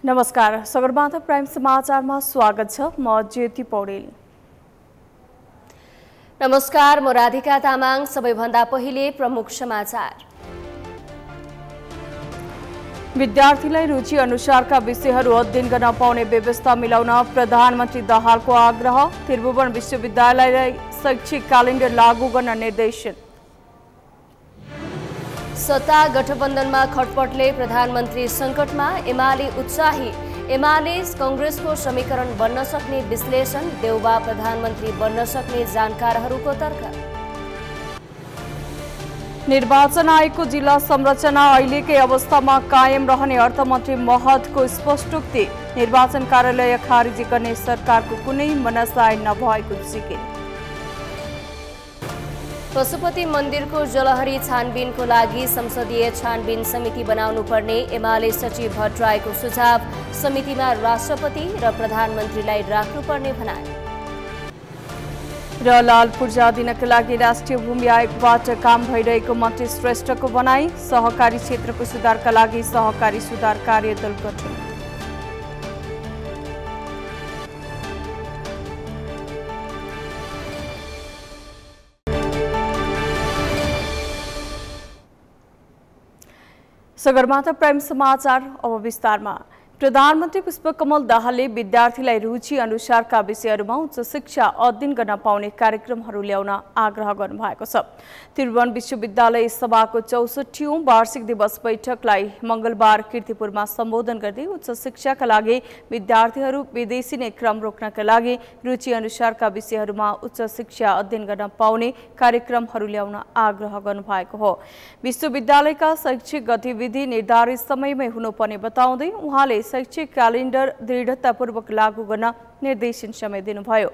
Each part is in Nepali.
नमस्कार, सगरमाथा प्राइम समाचारमा स्वागत छ। म ज्योति पौडेल। नमस्कार, म राधिका तामाङ। सबैभन्दा पहिले प्रमुख समाचार। विद्यार्थीलाई रुचि अनुसारका विषयहरू अध्ययन गर्न पाउने व्यवस्था मिलाउन प्रधानमन्त्री दाहालको आग्रह। त्रिभुवन विश्वविद्यालयलाई शैक्षिक क्यालेन्डर लागू गर्न निर्देशन। सत्ता गठबन्धनमा खटपटले प्रधानमन्त्री सङ्कटमा, एमाले उत्साही। एमाले कांग्रेसको समीकरण बन्न सक्ने विश्लेषण, देउबा प्रधानमन्त्री बन्न सक्ने जानकारहरूको तर्क। निर्वाचन आयोगको जिल्ला संरचना अहिलेकै अवस्थामा कायम रहने अर्थमन्त्री महतको स्पष्टोक्ति। निर्वाचन कार्यालय खारिज गर्ने सरकारको कुनै मनसाय नभएको जिकिर। पशुपति मन्दिरको जलहरी छानबिनको लागि संसदीय छानबिन समिति बनाउनु पर्ने एमाले सचिव भट्टराईको सुझाव। समितिमा राष्ट्रपति र प्रधानमन्त्रीलाई राख्नुपर्ने भनाई। र लाल पूर्जा दिनका लागि राष्ट्रिय भूमि आयोगबाट काम भइरहेको मन्त्री श्रेष्ठको भनाई। सहकारी क्षेत्रको सुधारका लागि सहकारी सुधार कार्यदल गठन। सगरमाथा प्राइम समाचार अब विस्तारमा। प्रधानमन्त्री पुष्पकमल दाहालले विद्यार्थीलाई रुचि अनुसारका विषयहरूमा उच्च शिक्षा अध्ययन गर्न पाउने कार्यक्रमहरू ल्याउन आग्रह गर्नुभएको छ। त्रिभुवन विश्वविद्यालय सभाको 64औं वार्षिक दिवस बैठकलाई मंगलबार कीर्तिपुरमा सम्बोधन गर्दै उच्च शिक्षाका लागि विद्यार्थीहरू विदेशी नै क्रम रोक्नका लागि रुचि अनुसारका विषयहरूमा उच्च शिक्षा अध्ययन गर्न पाउने कार्यक्रमहरू ल्याउन आग्रह गर्नुभएको हो। विश्वविद्यालयका शैक्षिक गतिविधि निर्धारित समयमै हुनुपर्ने बताउँदै उहाँले शैक्षिक क्यालेन्डर दृढतापूर्वक लागू गर्न निर्देशन समय दिनुभयो।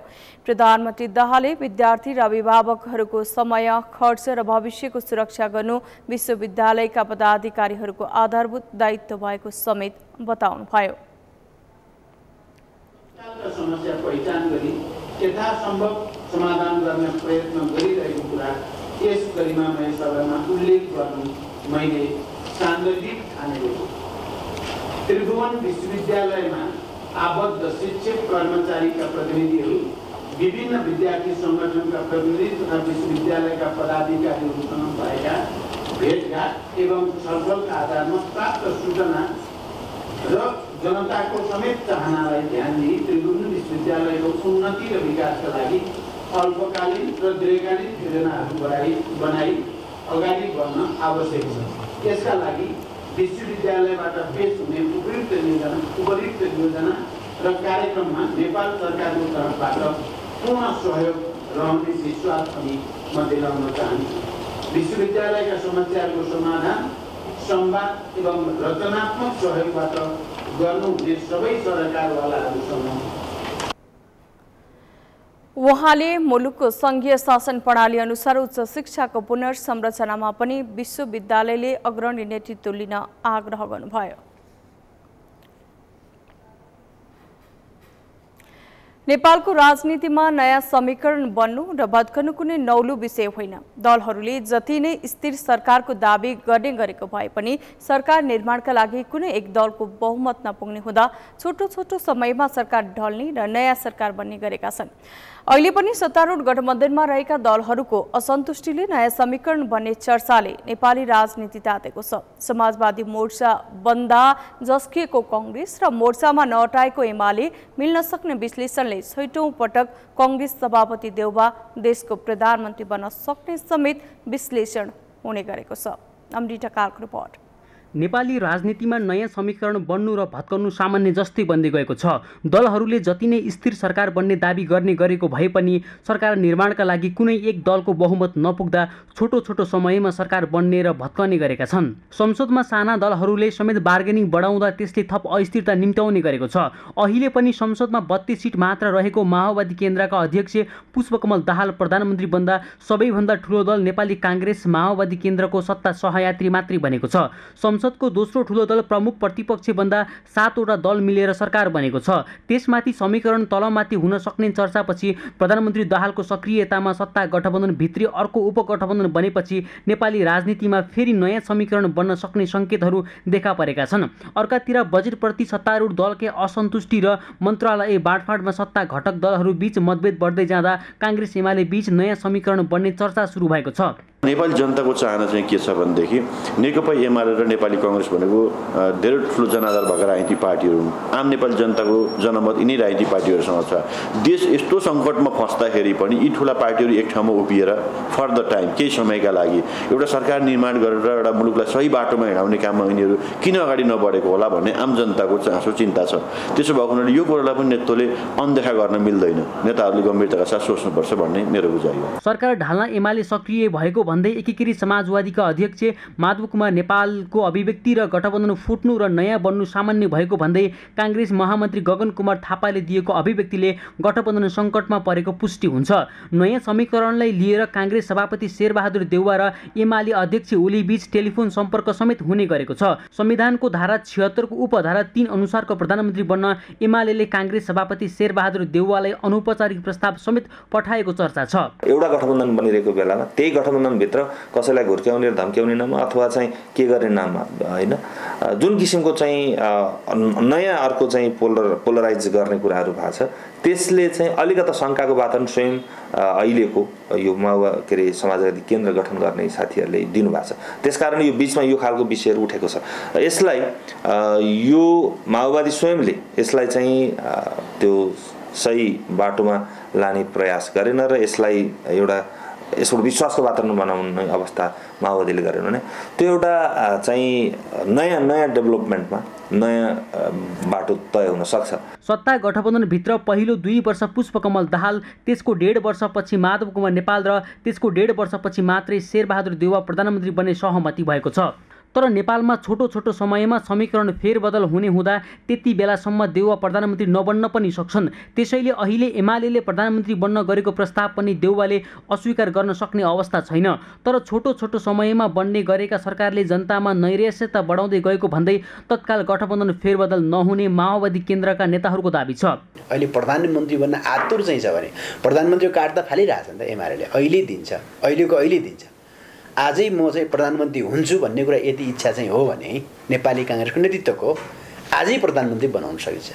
प्रधानमन्त्री दाहालले विद्यार्थी र अभिभावकहरूको समय, खर्च र भविष्यको सुरक्षा गर्नु विश्वविद्यालयका पदाधिकारीहरूको आधारभूत दायित्व भएको समेत बताउनुभयो। समस्या पहिचान गरी यथासम्भव समाधान गर्ने प्रयत्न गरिरहेको कुरा यस गरिमामय सभामा उल्लेख गर्नु मैले सान्दर्भिक ठानेको छु। त्रिभुवन विश्वविद्यालयमा आबद्ध शिक्षक कर्मचारीका प्रतिनिधिहरू, विभिन्न विद्यार्थी सङ्गठनका प्रतिनिधि तथा विश्वविद्यालयका पदाधिकारीहरूसँग भएका भेटघाट एवं छलफलका आधारमा प्राप्त सूचना र जनताको समेत चाहनालाई ध्यान दिई त्रिभुवन विश्वविद्यालयको उन्नति र विकासका लागि अल्पकालीन र दीर्घकालीन योजनाहरू बनाई अगाडि बढ्न आवश्यक छ। यसका लागि विश्वविद्यालयबाट पेश हुने उपयुक्त योजना र कार्यक्रममा नेपाल सरकारको तर्फबाट पूर्ण सहयोग रहने विश्वास पनि म दिलाउन चाहन्छु। विश्वविद्यालयका समस्याहरूको समाधान संवाद एवं रचनात्मक सहयोगबाट गर्नुहुने सबै सरकारवालाहरूसँग उहाँले मुलुकको संघीय शासन प्रणाली अनुसार उच्च शिक्षाको पुनर्संरचनामा पनि विश्वविद्यालयले अग्रणी नेतृत्व लिन आग्रह गर्नुभयो। नेपालको राजनीतिमा नयाँ समीकरण बन्नु र भत्कनु कुनै नौलो विषय होइन। दलहरूले जति नै स्थिर सरकारको दाबी गर्ने गरेको भए पनि सरकार निर्माणका लागि कुनै एक दलको बहुमत नपुग्ने हुँदा छोटो छोटो समयमा सरकार ढल्ने र नयाँ सरकार बन्ने गरेका छन्। अहिले पनि सत्तारूढ गठबन्धनमा रहेका दलहरूको असन्तुष्टिले नयाँ समीकरण बन्ने चर्चाले नेपाली राजनीति तातेको छ। समाजवादी मोर्चा बन्दा जस्किएको कांग्रेस र मोर्चामा नअटाएको एमाले मिल्न सक्ने विश्लेषणले छैटौं पटक कांग्रेस सभापति देउबा देशको प्रधानमन्त्री बन्न सक्ने समेत विश्लेषण हुने गरेको छ। अमृता कालको रिपोर्ट। नेपाली राजनीतिमा नयाँ समीकरण बन्नु र भत्कनु सामान्य जस्तै बन्दै गएको छ। दलहरूले जति नै स्थिर सरकार बन्ने दाबी गर्ने गरेको भए पनि सरकार निर्माणका लागि कुनै एक दलको बहुमत नपुग्दा छोटो छोटो समयमा सरकार बन्ने र भत्कने गरेका छन्। संसदमा साना दलहरूले समेत बार्गेनिङ बढाउँदा त्यसले थप अस्थिरता निम्त्याउने गरेको छ। अहिले पनि संसदमा 32 सिट मात्र रहेको माओवादी केन्द्रका अध्यक्ष पुष्पकमल दाहाल प्रधानमन्त्री बन्दा सबैभन्दा ठूलो दल नेपाली कांग्रेस माओवादी केन्द्रको सत्ता सहयात्री मात्रै बनेको छ। संसदको दोस्रो ठूलो दल प्रमुख प्रतिपक्षभन्दा 7 वटा दल मिलेर सरकार बनेको छ। त्यसमाथि समीकरण तलमाथि हुन सक्ने चर्चापछि प्रधानमन्त्री दाहालको सक्रियतामा सत्ता गठबन्धन भित्री अर्को उपगठबन्धन बनेपछि नेपाली राजनीतिमा फेरि नयाँ समीकरण बन्न सक्ने सङ्केतहरू देखा परेका छन्। अर्कातिर बजेटप्रति सत्तारूढ दलकै असन्तुष्टि र मन्त्रालय बाँडफाँडमा सत्ता घटक दलहरू बीच मतभेद बढ्दै जाँदा काङ्ग्रेस एमाले बीच नयाँ समीकरण बन्ने चर्चा सुरु भएको छ। नेपाली जनताको चाहना चाहिँ के छ भनेदेखि नेकपा एमाले र नेपाली काङ्ग्रेस भनेको धेरै ठुलो जनाधार भएका राजनीतिक पार्टीहरू हुन्। आम नेपाली जनताको जनमत यिनै राजनीतिक पार्टीहरूसँग छ। देश यस्तो सङ्कटमा फस्दाखेरि पनि यी ठुला पार्टीहरू एक ठाउँमा उभिएर फर द टाइम केही समयका लागि एउटा सरकार निर्माण गरेर एउटा मुलुकलाई सही बाटोमा हिँडाउने काममा यिनीहरू किन अगाडि नबढेको होला भन्ने आम जनताको चासो चिन्ता छ। त्यसो भएको हुनाले यो कुरालाई पनि नेतृत्वले अनदेखा गर्न मिल्दैन, नेताहरूले गम्भीरताका साथ सोच्नुपर्छ भन्ने मेरो बुझाइ हो। सरकार ढाल्न एमाले सक्रिय भएको भन्दै एकीकृत समाजवादीका अध्यक्ष माधव कुमार नेपालको अभिव्यक्ति र गठबन्धन फुट्नु र नयाँ बन्नु सामान्य भएको भन्दै काङ्ग्रेस महामन्त्री गगन कुमार थापाले दिएको अभिव्यक्तिले गठबन्धन सङ्कटमा परेको पुष्टि हुन्छ। नयाँ समीकरणलाई लिएर काङ्ग्रेस सभापति शेरबहादुर देउवा र एमाले अध्यक्ष ओलीबीच टेलिफोन सम्पर्क समेत हुने गरेको छ। संविधानको धारा 76 को उपधारा 3 अनुसारको प्रधानमन्त्री बन्न एमाले काङ्ग्रेस सभापति शेरबहादुर देउवालाई अनौपचारिक प्रस्ताव समेत पठाएको चर्चा छ। एउटा गठबन्धन बनिरहेको बेलामा त्यही गठबन्धनभित्र कसैलाई घुर्क्याउने र धम्क्याउने नाममा अथवा चाहिँ के गर्ने नाममा हैन जुन किसिमको चाहिँ नयाँ अर्को चाहिँ पोलराइज गर्ने कुराहरू भएको छ, त्यसले चाहिँ अलिकता शङ्काको वातावरण स्वयं अहिलेको यो के अरे समाजवादी केन्द्र गठन गर्ने साथीहरूले दिनुभएको छ। त्यसकारण यो बिचमा यो खालको विषयहरू उठेको छ। यसलाई यो माओवादी स्वयंले यसलाई चाहिँ त्यो सही बाटोमा लाने प्रयास गरेन र यसलाई एउटा यसको विश्वासको वातावरण बनाउने अवस्था माओवादीले गरेन भने त्यो एउटा चाहिँ नयाँ डेभलपमेन्टमा नयाँ बाटो तय हुन सक्छ। सत्ता गठबन्धनभित्र पहिलो 2 वर्ष पुष्पकमल दाहाल, त्यसको 1.5 वर्षपछि माधव कुमार नेपाल र त्यसको 1.5 वर्षपछि मात्रै शेरबहादुर देउवा प्रधानमन्त्री बन्ने सहमति भएको छ। तर नेपालमा छोटो समयमा समीकरण फेरबदल हुने हुँदा त्यति बेलासम्म देउवा प्रधानमन्त्री नबन्न पनि सक्छन्। त्यसैले अहिले एमालेले प्रधानमन्त्री बन्न गरेको प्रस्ताव पनि देउवाले अस्वीकार गर्न सक्ने अवस्था छैन। तर छोटो समयमा बन्ने गरेका सरकारले जनतामा नैराश्यता बढाउँदै गएको भन्दै तत्काल गठबन्धन फेरबदल नहुने माओवादी केन्द्रका नेताहरूको दाबी छ। अहिले प्रधानमन्त्री बन्न आतुर चाहिँ छ भने प्रधानमन्त्रीको कार्ड त फालिरहेछ नि त एमालेले, अहिले दिन्छ, अहिले दिन्छ। आजै म चाहिँ प्रधानमन्त्री हुन्छु भन्ने कुरा यदि इच्छा चाहिँ हो भने नेपाली काङ्ग्रेसको नेतृत्वको आजै प्रधानमन्त्री बनाउन सकिन्छ,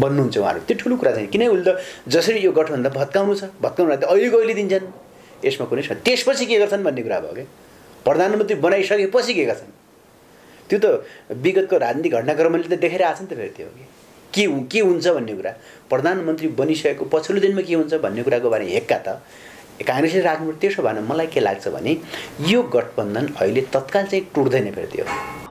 बन्नुहुन्छ उहाँहरू। त्यो ठुलो कुरा चाहिँ किन उसले जसरी यो गठबन्धन भत्काउनु छ भत्काउनु त अहिले दिन्छन्, यसमा कुनै छैन। त्यसपछि के गर्छन् भन्ने कुरा भयो क्या, प्रधानमन्त्री बनाइसकेपछि के गर्छन् त्यो त विगतको राजनीतिक घटनाक्रमले त देखाइरहेछ नि त। फेरि त्यो के हुन्छ भन्ने कुरा, प्रधानमन्त्री बनिसकेको पछिल्लो दिनमा के हुन्छ भन्ने कुराको बारेमा हेक्का त काङ्ग्रेसले राख्नु। त्यसो भएन मलाई के लाग्छ भने यो गठबन्धन अहिले तत्काल चाहिँ टुट्दैन। फेरि त्यो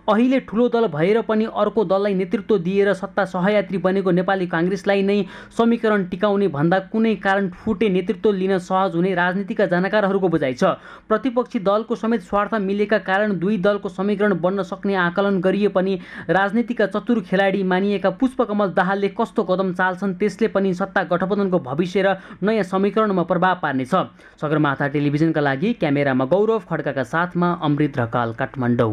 अहिले ठुलो दल भएर पनि अर्को दललाई नेतृत्व दिएर सत्ता सहयात्री बनेको नेपाली काङ्ग्रेसलाई नै समीकरण टिकाउने भन्दा कुनै कारण फुटे नेतृत्व लिन सहज हुने राजनीतिका जानकारहरूको बुझाइ छ। प्रतिपक्षी दलको समेत स्वार्थ मिलेका कारण दुई दलको समीकरण बन्न सक्ने आकलन गरिए पनि राजनीतिका चतुर खेलाडी मानिएका पुष्पकमल दाहालले कस्तो कदम चाल्छन् त्यसले पनि सत्ता गठबन्धनको भविष्य र नयाँ समीकरणमा प्रभाव पार्नेछ। सगरमाथा टेलिभिजनका लागि क्यामेरामा गौरव खड्काका साथमा अमृत ढकाल, काठमाडौँ।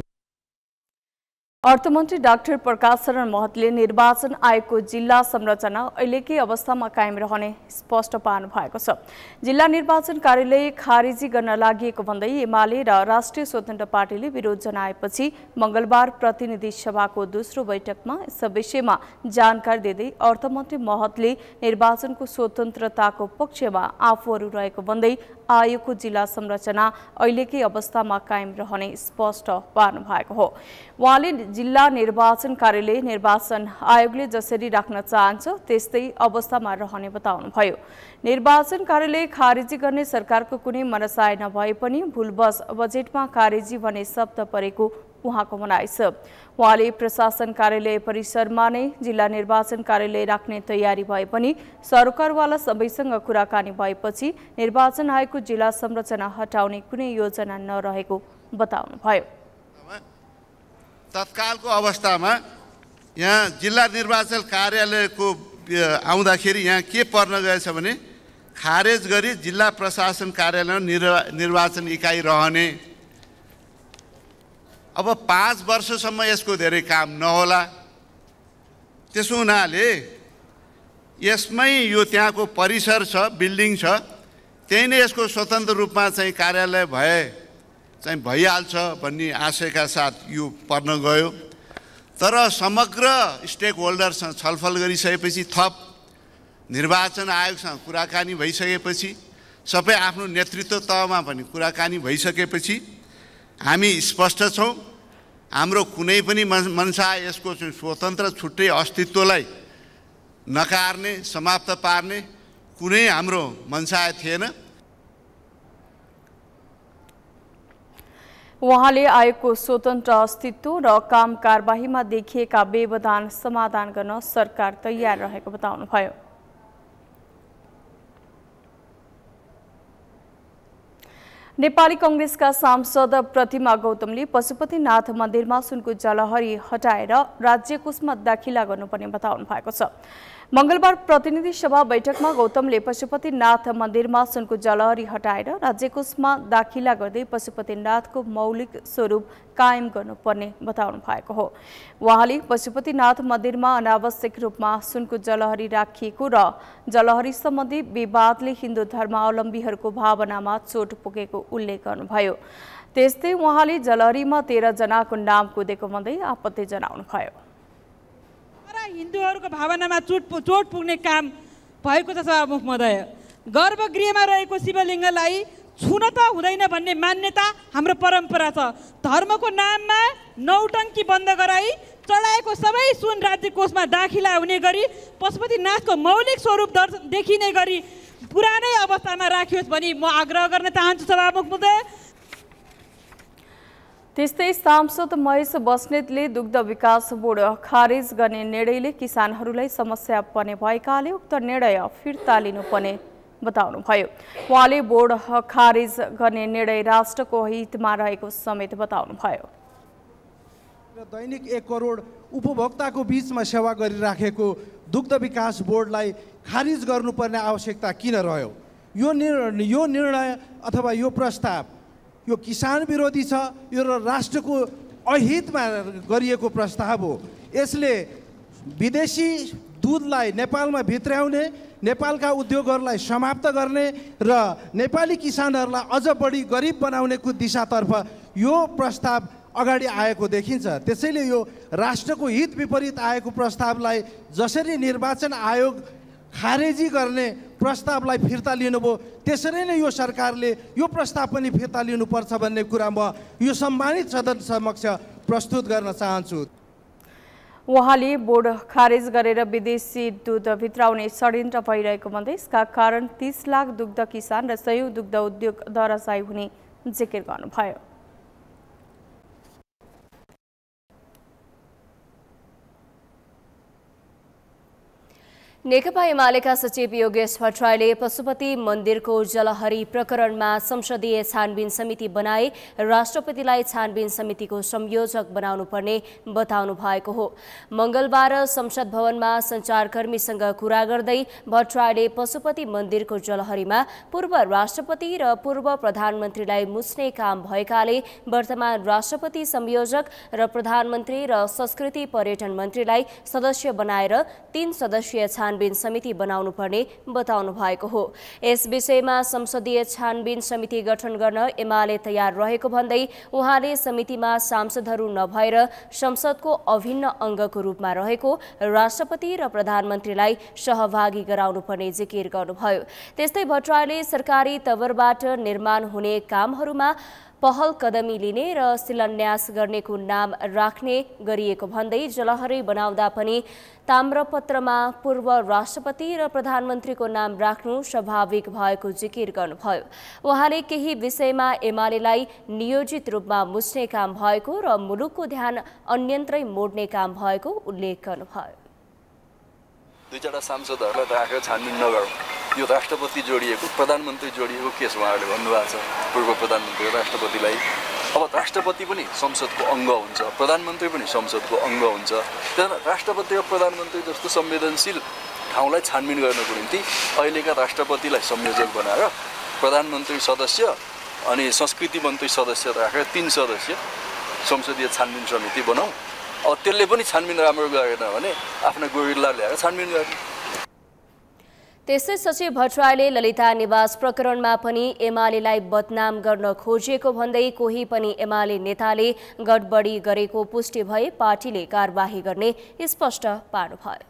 अर्थमन्त्री डाक्टर प्रकाश शरण महतले निर्वाचन आयोगको जिल्ला संरचना अहिलेकै अवस्थामा कायम रहने स्पष्ट पार्नु भएको छ। जिल्ला निर्वाचन कार्यालय खारेजी गर्न लागि भन्दै एमाले र राष्ट्रिय स्वतन्त्र पार्टीले विरोध जनाएपछि मंगलबार प्रतिनिधि सभाको दोस्रो बैठकमा यस विषयमा जानकारी दिँदै अर्थमन्त्री महतले निर्वाचनको स्वतन्त्रताको पक्षमा आफूहरू रहेको भन्दै आयोगको जिल्ला संरचना अहिलेकै अवस्थामा कायम रहने स्पष्ट पार्नु भएको हो। उहाँले जिल्ला निर्वाचन कार्यालय निर्वाचन आयोगले जसरी राख्न चाहन्छ त्यस्तै अवस्थामा रहने बताउनुभयो। निर्वाचन कार्यालय खारेजी गर्ने सरकारको कुनै मनसाय नभए पनि भुलवश बजेटमा खारेजी भन्ने शब्द परेको उहाँको भनाइ छ। उहाँले प्रशासन कार्यालय परिसरमा नै जिल्ला निर्वाचन कार्यालय राख्ने तयारी भए पनि सरकारवाला सबैसँग कुराकानी भएपछि निर्वाचन आयोगको जिल्ला संरचना हटाउने कुनै योजना नरहेको बताउनुभयो। तत्कालको अवस्थामा यहाँ जिल्ला निर्वाचन कार्यालयको आउँदाखेरि यहाँ के पर्न गएछ भने खारेज गरी जिल्ला प्रशासन कार्यालय निर्वाचन इकाइ रहने अब 5 वर्षसम्म यसको धेरै काम नहोला। त्यसो हुनाले यसमै यो त्यहाँको परिसर छ, बिल्डिङ छ, त्यही नै यसको स्वतन्त्र रूपमा चाहिँ कार्यालय भइहाल्छ भन्ने आशयका साथ यो पर्न गयो। तर समग्र स्टेक होल्डरसँग छलफल गरिसकेपछि, थप निर्वाचन आयोगसँग कुराकानी भइसकेपछि, सबै आफ्नो नेतृत्व तहमा पनि कुराकानी भइसकेपछि हामी स्पष्ट छौँ। हाम्रो कुनै पनि मनसा यसको स्वतन्त्र छुट्टै अस्तित्वलाई नकार्ने, समाप्त पार्ने कुनै हाम्रो मनसा थिएन। उहाँले आयोगको स्वतन्त्र अस्तित्व र काम कारबाहीमा देखिएका व्यवधान समाधान गर्न सरकार तयार रहेको बताउनुभयो। नेपाली कांग्रेसका सांसद प्रतिमा गौतमले पशुपतिनाथ मन्दिरमा सुनको जलहरी हटाएर राज्य कोषमा दाखिला गर्नुपर्ने बताउनु भएको छ। मंगलबार प्रतिनिधि सभा बैठकमा गौतमले पशुपतिनाथ मन्दिरमा सुनको जलहरी हटाएर राज्य कोषमा दाखिला गर्दै पशुपतिनाथको मौलिक स्वरूप कायम गर्नुपर्ने बताउनु भएको हो। उहाँले पशुपतिनाथ मन्दिरमा अनावश्यक रूपमा सुनको जलहरी राखिएको र जलहरी सम्बन्धी विवादले हिन्दू धर्मावलम्बीहरूको भावनामा चोट पुगेको उल्लेख गर्नुभयो। त्यस्तै उहाँले जलहरीमा 13 जनाको नाम कुदेको भन्दै आपत्ति जनाउनुभयो। हिन्दूहरूको भावनामा चोट पुग्ने काम भएको छ। सभामुख महोदय, गर्भगृहमा रहेको शिवलिङ्गलाई छुन त हुँदैन भन्ने मान्यता हाम्रो परम्परा छ। धर्मको नाममा नौटङ्की बन्द गराई चढाएको सबै सुन राज्य कोषमा दाखिला हुने गरी पशुपतिनाथको मौलिक स्वरूप देखिने गरी पुरानै अवस्थामा राखियोस् भनी म आग्रह गर्न चाहन्छु सभामुख महोदय। त्यस्तै सांसद महेश बस्नेतले दुग्ध विकास बोर्ड खारेज गर्ने निर्णयले किसानहरूलाई समस्या पर्ने भएकाले उक्त निर्णय फिर्ता लिनुपर्ने बताउनुभयो। उहाँले बोर्ड खारेज गर्ने निर्णय राष्ट्रको हितमा रहेको समेत बताउनुभयो। दैनिक 1 करोड उपभोक्ताको बीचमा सेवा गरिराखेको दुग्ध विकास बोर्डलाई खारिज गर्नुपर्ने आवश्यकता किन रह्यो? यो निर्णय अथवा यो प्रस्ताव यो किसान विरोधी छ, यो राष्ट्रको अहितमा गरिएको प्रस्ताव हो। यसले विदेशी दुधलाई नेपालमा भित्र्याउने, नेपालका उद्योगहरूलाई समाप्त गर्ने र नेपाली किसानहरूलाई अझ बढी गरिब बनाउनेको दिशातर्फ यो प्रस्ताव अगाडि आएको देखिन्छ। त्यसैले यो राष्ट्रको हित विपरीत आएको प्रस्तावलाई जसरी निर्वाचन आयोग खारेजी गर्ने प्रस्तावलाई फिर्ता लिनुभयो, त्यसरी नै यो सरकारले यो प्रस्ताव पनि फिर्ता लिनुपर्छ भन्ने कुरा म यो सम्मानित सदन समक्ष प्रस्तुत गर्न चाहन्छु। उहाँले बोर्ड खारेज गरेर विदेशी दुध भित्राउने षड्यन्त्र भइरहेको भन्दै यसका कारण 30 लाख दुग्ध किसान र सयौं दुग्ध उद्योग धराशायी हुने जिकिर गर्नुभयो। नेकपा एमालेका सचिव योगेश भट्टराईले पशुपति मन्दिरको जलहरी प्रकरणमा संसदीय छानबिन समिति बनाए राष्ट्रपतिलाई छानबिन समितिको संयोजक बनाउनु पर्ने बताउनु भएको हो। मंगलबार संसद भवनमा सञ्चारकर्मीसँग कुरा गर्दै भट्टराईले पशुपति मन्दिरको जलहरीमा पूर्व राष्ट्रपति र पूर्व प्रधानमन्त्रीलाई मुछ्ने काम भएकाले वर्तमान राष्ट्रपति संयोजक र प्रधानमन्त्री र संस्कृति पर्यटन मन्त्रीलाई सदस्य बनाएर 3 सदस्यीय छानबिन समिति बनाउनु पर्ने बताउनु भएको हो। यस विषयमा संसदीय छानबिन समिति गठन गर्न एमाले तयार रहेको भन्दै उहाँले समितिमा सांसदहरू नभएर संसदको अभिन्न अङ्गको रूपमा रहेको राष्ट्रपति र प्रधानमन्त्रीलाई सहभागी गराउनु पर्ने जिकिर गर्नुभयो। त्यस्तै भट्टराईले सरकारी तवरबाट निर्माण हुने कामहरूमा पहल कदमी लिने र शिलान्यास गर्नेको नाम राख्ने गरिएको भन्दै जलहरी बनाउँदा पनि ताम्रपत्रमा पूर्व राष्ट्रपति र प्रधानमन्त्रीको नाम राख्नु स्वाभाविक भएको जिकिर गर्नुभयो। उहाँले केही विषयमा एमालेलाई नियोजित रूपमा मुछ्ने काम भएको र मुलुकको ध्यान अन्यन्त्रै मोड्ने काम भएको उल्लेख गर्नुभयो। 2-4 सांसदहरूलाई राखेर छानबिन नगरौँ, यो राष्ट्रपति जोडिएको प्रधानमन्त्री जोडिएको केस उहाँहरूले भन्नुभएको छ। पूर्व प्रधानमन्त्री राष्ट्रपतिलाई अब राष्ट्रपति पनि संसदको अङ्ग हुन्छ, प्रधानमन्त्री पनि संसदको अङ्ग हुन्छ। त्यहाँदेखि राष्ट्रपति र प्रधानमन्त्री जस्तो संवेदनशील ठाउँलाई छानबिन गर्नको निम्ति अहिलेका राष्ट्रपतिलाई संयोजक बनाएर प्रधानमन्त्री सदस्य अनि संस्कृति मन्त्री सदस्य राखेर 3 सदस्य संसदीय छानबिन समिति बनाऊ। अब त्यसले पनि छानबिन राम्रो गरेन भने आफ्ना गोरिल्ला ल्याएर छानबिन गर्ने। त्यसै सचिव भट्टराईले ललिता निवास प्रकरणमा पनि एमालेलाई बदनाम गर्न खोजिएको भन्दै कोही पनि एमाले नेताले गडबडी गरेको पुष्टि भए पार्टीले कारबाही गर्ने स्पष्ट पार्नुभयो।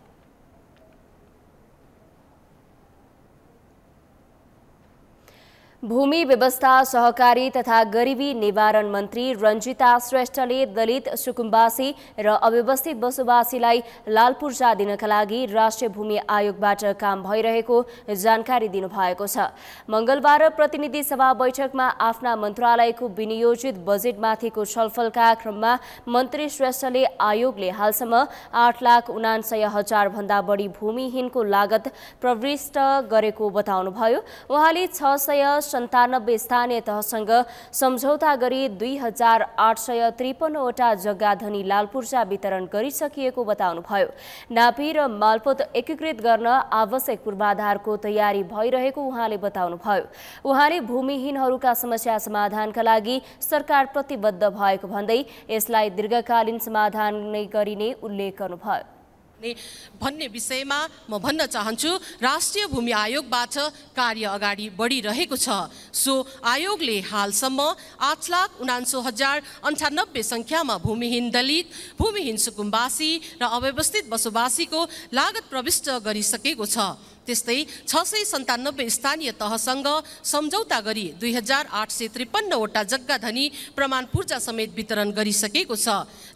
भूमि व्यवस्था सहकारी तथा गरिबी निवारण मन्त्री रञ्जिता श्रेष्ठले दलित सुकुम्बासी र अव्यवस्थित बसोबासीलाई लाल पूर्जा दिनका लागि राष्ट्रिय भूमि आयोगबाट काम भइरहेको जानकारी दिनुभएको छ। मंगलबार प्रतिनिधि सभा बैठकमा आफ्ना मन्त्रालयको विनियोजित बजेटमाथिको छलफलका क्रममा मन्त्री श्रेष्ठले आयोगले हालसम्म 8,79,000 भन्दा बढी भूमिहीनको लागत प्रविष्ट गरेको बताउनुभयो। उहाँले 697 स्थानीय तहसँग सम्झौता गरी 2,853 वटा जग्गा धनी लाल पूर्जा वितरण गरिसकिएको बताउनुभयो। नापी र मालपोत एकीकृत गर्न आवश्यक पूर्वाधारको तयारी भइरहेको उहाँले बताउनुभयो। उहाँले भूमिहीनहरूका समस्या समाधानका लागि सरकार प्रतिबद्ध भएको भन्दै यसलाई दीर्घकालीन समाधान नै गरिने उल्लेख गर्नुभयो। भन्ने विषयमा म भन्न चाहन्छु, राष्ट्रिय भूमि आयोगबाट कार्य अगाडि बढिरहेको छ। सो आयोगले हालसम्म 8,79,098 संख्यामा भूमिहीन दलित, भूमिहीन सुकुम्बासी र अव्यवस्थित बसोबासीको लागत प्रविष्ट गरिसकेको छ। त्यस्तै 697 स्थानीय तहसँग सम्झौता गरी 2,853 वटा जग्गा धनी प्रमाण पूर्जा समेत वितरण गरिसकेको छ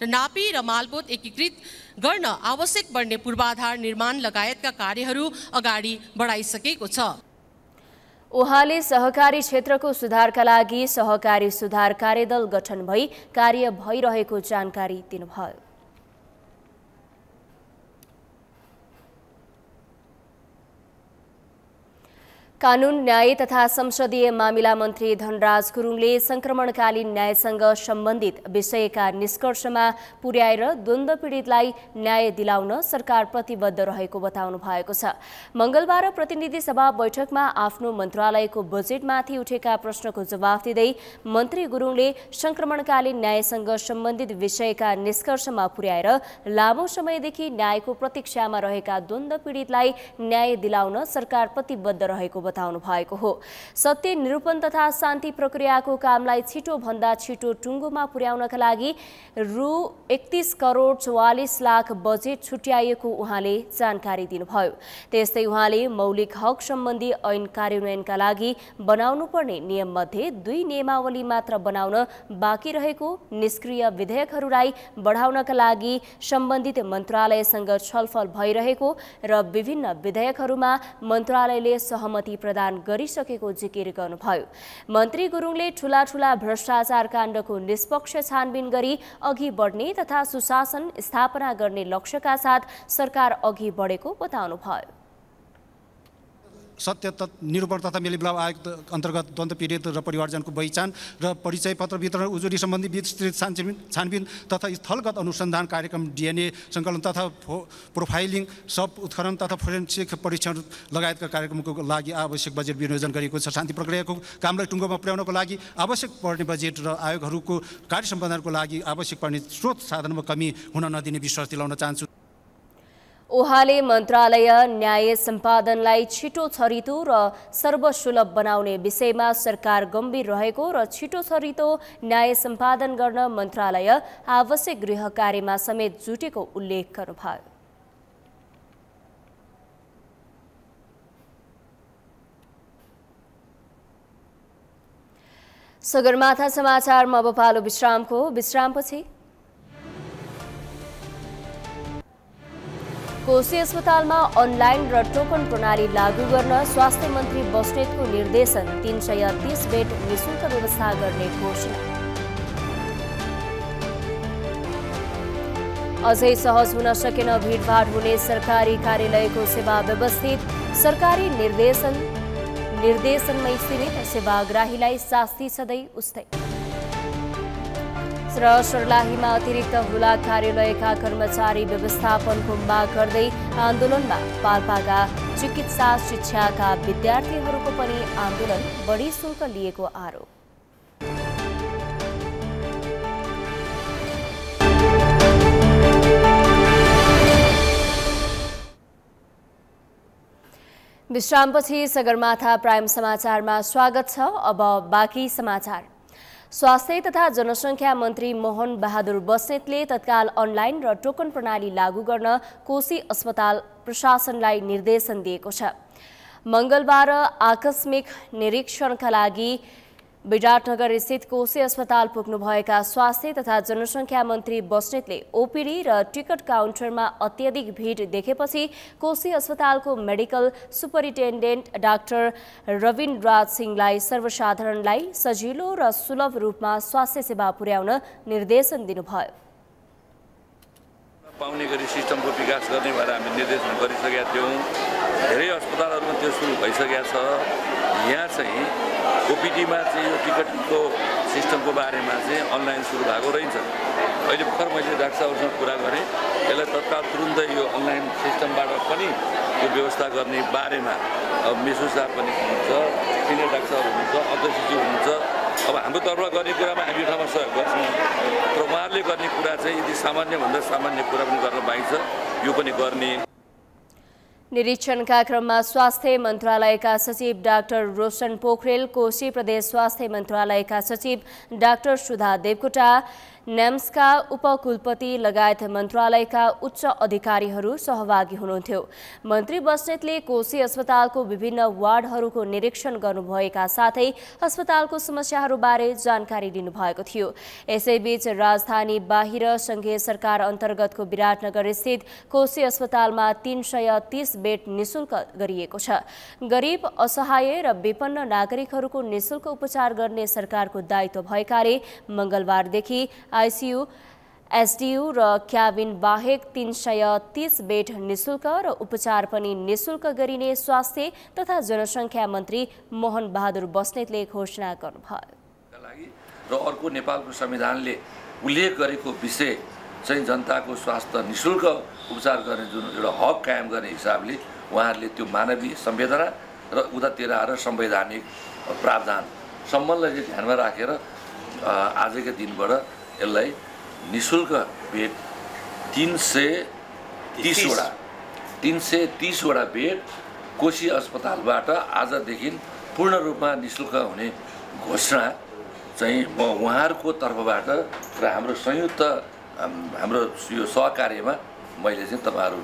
र नापी र मालपोत एकीकृत गर्न आवश्यक बढ्ने पूर्वाधार निर्माण लगायतका कार्यहरू अगाडि बढाइसकेको छ। उहाँले सहकारी क्षेत्रको सुधारका लागि सहकारी सुधार कार्यदल गठन भई कार्य भइरहेको जानकारी दिनुभयो। कानून न्याय तथा संसदीय मामिला मन्त्री धनराज गुरुङले संक्रमणकालीन न्यायसँग सम्बन्धित विषयका निष्कर्षमा पुर्याएर द्वन्द्व पीडितलाई न्याय दिलाउन सरकार प्रतिबद्ध रहेको बताउनु भएको छ। मंगलबार प्रतिनिधि सभा बैठकमा आफ्नो मन्त्रालयको बजेटमाथि उठेका प्रश्नको जवाफ दिँदै मन्त्री गुरुङले संक्रमणकालीन न्यायसँग सम्बन्धित विषयका निष्कर्षमा पुर्याएर लामो समयदेखि न्यायको प्रतीक्षामा रहेका द्वन्द्व पीडितलाई न्याय दिलाउन सरकार प्रतिबद्ध रहेको बताउनु भएको हो। सत्य निरूपण तथा शान्ति प्रक्रियाको कामलाई छिटो भन्दा छिटो टुङ्गोमा पुर्याउनका लागि रु 31 करोड 44 लाख बजेट छुट्याइएको उहाँले जानकारी दिनुभयो। त्यस्तै उहाँले मौलिक हक सम्बन्धी ऐन कार्यान्वयनका लागि बनाउनु पर्ने नियममध्ये 2 नियमावली मात्र बनाउन बाँकी रहेको, निष्क्रिय विधेयकहरूलाई बढाउनका लागि सम्बन्धित मन्त्रालयसँग छलफल भइरहेको र विभिन्न विधेयकहरूमा मन्त्रालयले सहमति प्रदान गरिसकेको जिकिर गर्नुभयो। मन्त्री गुरुङले ठूला भ्रष्टाचार काण्डको निष्पक्ष छानबिन गरी अघि बढ्ने तथा सुशासन स्थापना गर्ने लक्ष्यका साथ सरकार अघि बढेको बताउनुभयो। सत्य निरूपण तथा मेलमिलाप आयोग अन्तर्गत द्वन्द्व पीडित र परिवारजनको पहिचान र परिचय पत्र वितरण उजुरी सम्बन्धी विस्तृत छानबिन तथा स्थलगत अनुसन्धान कार्यक्रम DNA सङ्कलन तथा प्रोफाइलिङ सब उत्खनन तथा फोरेन्सिक परीक्षण लगायतका कार्यक्रमको लागि आवश्यक बजेट विनियोजन गरिएको छ। शान्ति प्रक्रियाको कामलाई टुङ्गोमा पुर्याउनको लागि आवश्यक पर्ने बजेट र आयोगहरूको कार्य सम्पादनको लागि आवश्यक पर्ने स्रोत साधनमा कमी हुन नदिने विश्वास दिलाउन चाहन्छु। उहाँले मन्त्रालय न्याय सम्पादनलाई छिटो, छरितो र सर्वसुलभ बनाउने विषयमा सरकार गम्भीर रहेको र छिटो छरितो न्याय सम्पादन गर्न मन्त्रालय आवश्यक गृह कार्यमा समेत जुटेको उल्लेख गर्नुभयो। सगरमाथा समाचारमा अब पालो विश्रामपछि कोशी अस्पतालमा अनलाइन र टोकन प्रणाली लागू गर्न स्वास्थ्य मन्त्री बस्नेतको निर्देशन, 330 बेड निःशुल्क व्यवस्था गर्ने घोषणा। अझै सहज हुन सकेन भिडभाड हुने सरकारी कार्यालयको सेवा व्यवस्थित, सरकारी निर्देशनमै सीमित, सेवाग्राहीलाई शास्ति सधैँ उस्तै। र सर्लाहीमा अतिरिक्त हुलाक कार्यालयका कर्मचारी व्यवस्थापनको माग गर्दै आन्दोलनमा पाल्पाका चिकित्सा शिक्षाका विद्यार्थीहरूको पनि आन्दोलन, बढी शुल्क लिएको आरोप। विश्रामपछि सगरमाथा प्राइम समाचारमा स्वागत छ। अब बाँकी समाचार। स्वास्थ्य तथा जनसङ्ख्या मन्त्री मोहन बहादुर बस्नेतले तत्काल अनलाइन र टोकन प्रणाली लागू गर्न कोशी अस्पताल प्रशासनलाई निर्देशन दिएको छ। मंगलबार आकस्मिक निरीक्षणका लागि विराटनगर स्थित कोशी अस्पताल पुग्नुभएका स्वास्थ्य तथा जनसङ्ख्या मन्त्री बस्नेतले ओपीडी र टिकट काउन्टरमा अत्यधिक भीड देखेपछि कोशी अस्पतालको मेडिकल सुपरिन्टेन्डेन्ट डाक्टर रविन्द्रराज सिंहलाई सर्वसाधारणलाई सजिलो र सुलभ रूपमा स्वास्थ्य सेवा पुर्याउन निर्देशन दिनुभयो। पाउने गरी सिस्टमको विकास गर्ने भएर हामी निर्देशन गरिसकेका थियौँ। धेरै अस्पतालहरूमा त्यो सुरु भइसकेका छ। यहाँ चाहिँ ओपीडीमा चाहिँ यो टिकटको सिस्टमको बारेमा चाहिँ अनलाइन सुरु भएको रहेछ। अहिले भर्खर मैले डाक्टर साहबहरूसँग कुरा गरेँ, यसलाई तत्काल तुरुन्तै यो अनलाइन सिस्टमबाट पनि यो व्यवस्था गर्ने बारेमा अब मेसु साहब पनि हुनुहुन्छ, सिनियर डाक्टर साहब हुनुहुन्छ, अध्यक्षज्यू हुनुहुन्छ। अब हाम्रो तर्फबाट गर्ने कुरामा हामी यो ठाउँमा सहयोग गर्छौँ र उहाँहरूले गर्ने कुरा चाहिँ यदि सामान्यभन्दा सामान्य कुरा पनि गर्न पाइन्छ यो पनि गर्ने। निरीक्षणका क्रममा स्वास्थ्य मन्त्रालयका सचिव डाक्टर रोशन पोखरेल, कोशी प्रदेश स्वास्थ्य मन्त्रालयका सचिव डाक्टर सुधा देवकोटा, नेम्सका उपकुलपति लगायत मन्त्रालयका उच्च अधिकारीहरू सहभागी हुनुहुन्थ्यो। मन्त्री बस्नेतले कोशी अस्पतालको विभिन्न वार्डहरूको निरीक्षण गर्नुभएका साथै अस्पतालको समस्याहरूबारे जानकारी लिनुभएको थियो। यसैबीच राजधानी बाहिर संघीय सरकार अन्तर्गतको विराटनगर स्थित कोशी अस्पतालमा 330 बेड निशुल्क गरिएको छ। गरिब, असहाय र विपन्न नागरिकहरूको निशुल्क उपचार गर्ने सरकारको दायित्व भएकाले मंगलबारदेखि आईसीयू, एसडीयू र क्याबिन बाहेक 330 बेड निशुल्क र उपचार पनि निशुल्क गरिने स्वास्थ्य तथा जनसङ्ख्या मन्त्री मोहन बहादुर बस्नेतले घोषणा गर्नुभयो। र अर्को नेपालको संविधानले उल्लेख गरेको विषय चाहिँ जनताको स्वास्थ्य निशुल्क उपचार गर्ने जुन एउटा हक कायम गर्ने हिसाबले उहाँहरूले त्यो मानवीय संवेदना र उतातिर आएर संवैधानिक प्रावधान सम्बन्धलाई ध्यानमा राखेर आजकै दिनबाट यसलाई निशुल्क बेड 330 वटा बेड कोशी अस्पतालबाट आजदेखि पूर्ण रूपमा निशुल्क हुने घोषणा चाहिँ उहाँहरूको तर्फबाट र हाम्रो संयुक्त हाम्रो यो सहकार्यमा मैले चाहिँ तपाईँहरू